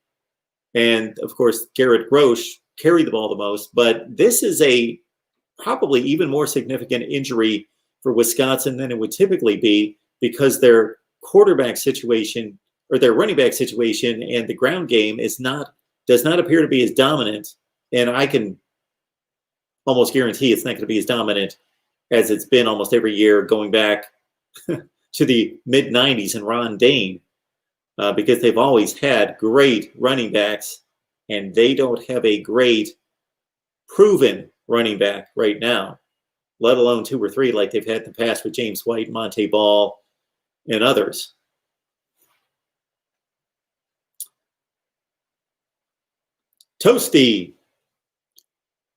And, of course, Garrett Grosh carried the ball the most. But this is a probably even more significant injury for Wisconsin than it would typically be because their quarterback situation or their running back situation and the ground game does not appear to be as dominant. And I can almost guarantee it's not going to be as dominant as it's been almost every year going back to the mid-90s and Ron Dane because they've always had great running backs and they don't have a great proven running back right now, let alone 2 or 3 like they've had in the past with James White, Monte Ball, and others. Toasty.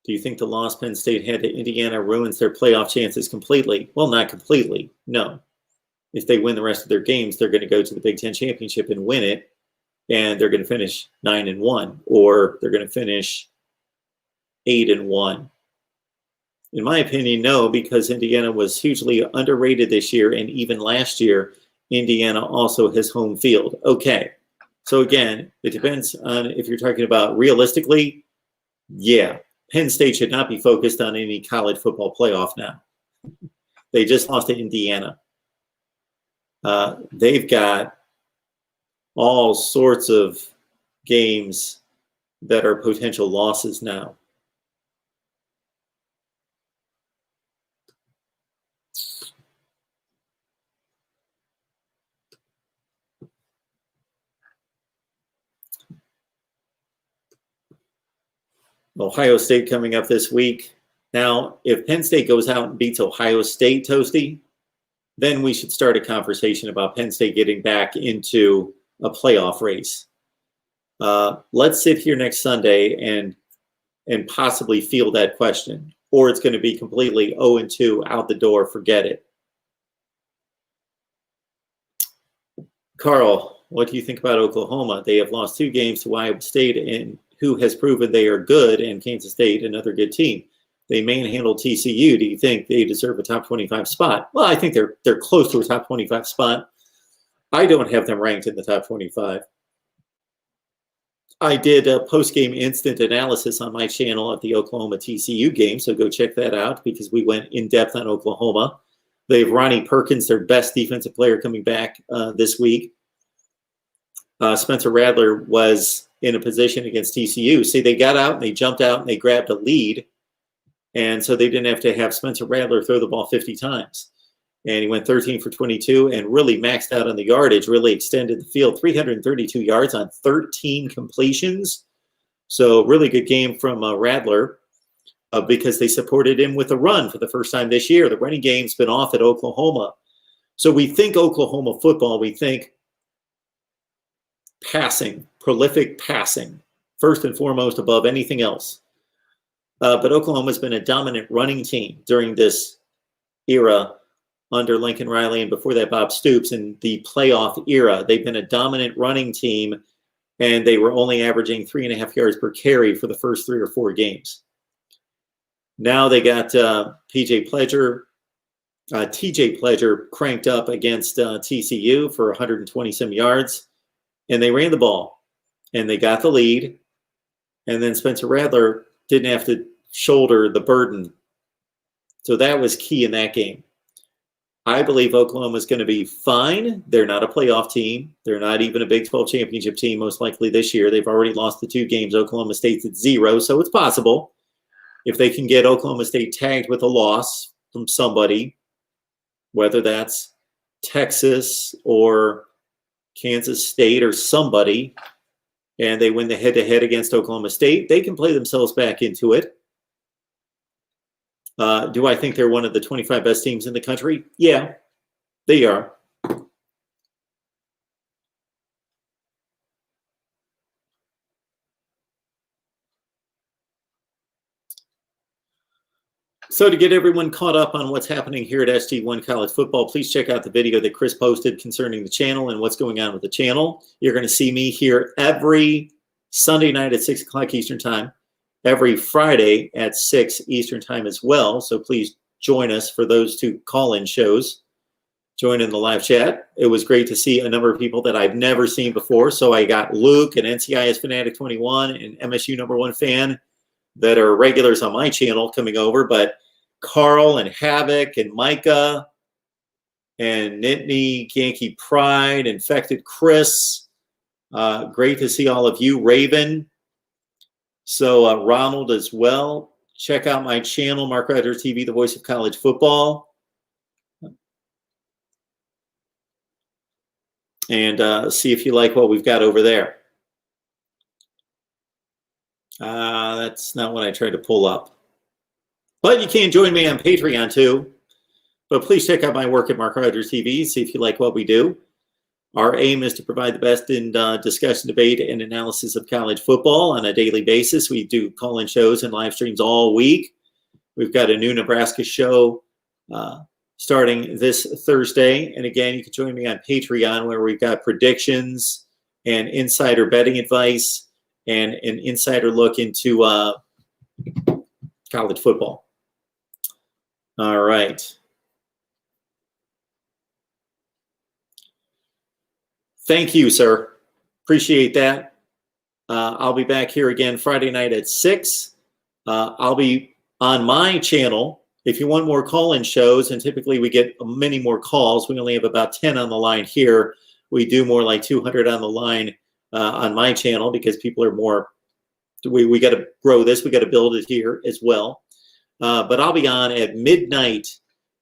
Do you think the loss Penn State had to Indiana ruins their playoff chances completely? Well, not completely, no. If they win the rest of their games, they're going to go to the Big Ten Championship and win it, and they're going to finish 9-1, or they're going to finish 8-1. In my opinion, no, because Indiana was hugely underrated this year, and even last year, Indiana also has home field. Okay, so again, it depends on if you're talking about realistically, yeah. Penn State should not be focused on any college football playoff now. They just lost to Indiana. They've got all sorts of games that are potential losses now. Ohio State coming up this week. Now, if Penn State goes out and beats Ohio State, Toasty, then we should start a conversation about Penn State getting back into a playoff race. Let's sit here next Sunday and possibly field that question, or it's going to be completely 0-2 out the door. Forget it. Carl, what do you think about Oklahoma? They have lost 2 games to Iowa State, and who has proven they are good, and Kansas State, another good team. They manhandled TCU. Do you think they deserve a top 25 spot? Well, I think they're close to a top 25 spot. I don't have them ranked in the top 25. I did a post-game instant analysis on my channel at the Oklahoma TCU game, so go check that out because we went in depth on Oklahoma. They have Ronnie Perkins, their best defensive player, coming back this week. Spencer Rattler was in a position against TCU. See, they got out and they jumped out and they grabbed a lead, and so they didn't have to have Spencer Rattler throw the ball 50 times. And he went 13 for 22 and really maxed out on the yardage, really extended the field, 332 yards on 13 completions. So really good game from Rattler because they supported him with a run for the first time this year. The running game's been off at Oklahoma. So we think Oklahoma football, we think passing, prolific passing, first and foremost above anything else. But Oklahoma's been a dominant running team during this era under Lincoln Riley, and before that, Bob Stoops. In the playoff era, they've been a dominant running team, and they were only averaging 3.5 yards per carry for the first 3 or 4 games. Now they got TJ Pledger cranked up against TCU for 120-some yards, and they ran the ball, and they got the lead, and then Spencer Rattler didn't have to shoulder the burden. So that was key in that game. I believe Oklahoma is going to be fine. They're not a playoff team. They're not even a Big 12 championship team, most likely this year. They've already lost the 2 games. Oklahoma State's at 0, so it's possible. If they can get Oklahoma State tagged with a loss from somebody, whether that's Texas or Kansas State or somebody, and they win the head-to-head against Oklahoma State, they can play themselves back into it. Do I think they're one of the 25 best teams in the country? Yeah, they are. So to get everyone caught up on what's happening here at SG1 College Football, please check out the video that Chris posted concerning the channel and what's going on with the channel. You're going to see me here every Sunday night at 6 o'clock Eastern Time, every Friday at 6 Eastern Time as well. So please join us for those 2 call-in shows. Join in the live chat. It was great to see a number of people that I've never seen before. So I got Luke and NCIS Fanatic 21 and MSU #1 fan that are regulars on my channel coming over, but Carl and Havoc and Micah and Nittany, Yankee Pride, Infected Chris. Great to see all of you. Raven. So Ronald as well. Check out my channel, Mark Ryder TV, the voice of college football. And see if you like what we've got over there. That's not what I tried to pull up. But you can join me on Patreon too. But please check out my work at Mark Ryder TV. See if you like what we do. Our aim is to provide the best in discussion, debate, and analysis of college football on a daily basis. We do call-in shows and live streams all week. We've got a new Nebraska show starting this Thursday. And again, you can join me on Patreon where we've got predictions and insider betting advice and an insider look into college football. All right. Thank you, sir. Appreciate that. I'll be back here again Friday night at 6. I'll be on my channel. If you want more call-in shows, and typically we get many more calls, we only have about 10 on the line here. we do more like 200 on the line on my channel because people are more, we got to grow this. We got to build it here as well. But I'll be on at midnight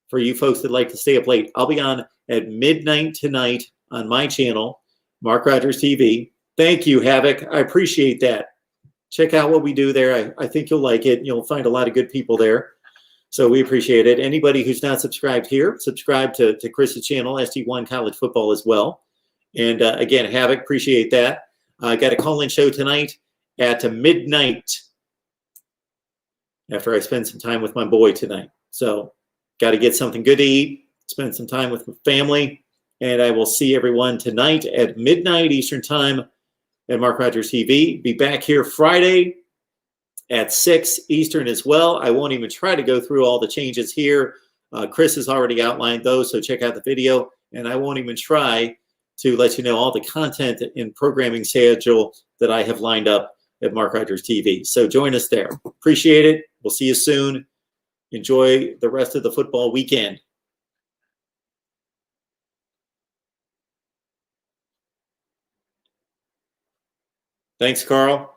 for you folks that like to stay up late. I'll be on at midnight tonight on my channel, Mark Rogers TV. Thank you, Havoc. I appreciate that. Check out what we do there. I think you'll like it. You'll find a lot of good people there. So we appreciate it. Anybody who's not subscribed here, subscribe to Chris's channel, SG1 College Football as well. And again, Havoc, appreciate that. I got a call-in show tonight at midnight after I spend some time with my boy tonight. So got to get something good to eat, spend some time with my family, and I will see everyone tonight at midnight Eastern Time at Mark Rogers TV. Be back here Friday at 6 Eastern as well. I won't even try to go through all the changes here. Chris has already outlined those, so check out the video. And I won't even try to let you know all the content and programming schedule that I have lined up at Mark Rogers TV. So join us there. Appreciate it. We'll see you soon. Enjoy the rest of the football weekend. Thanks, Carl.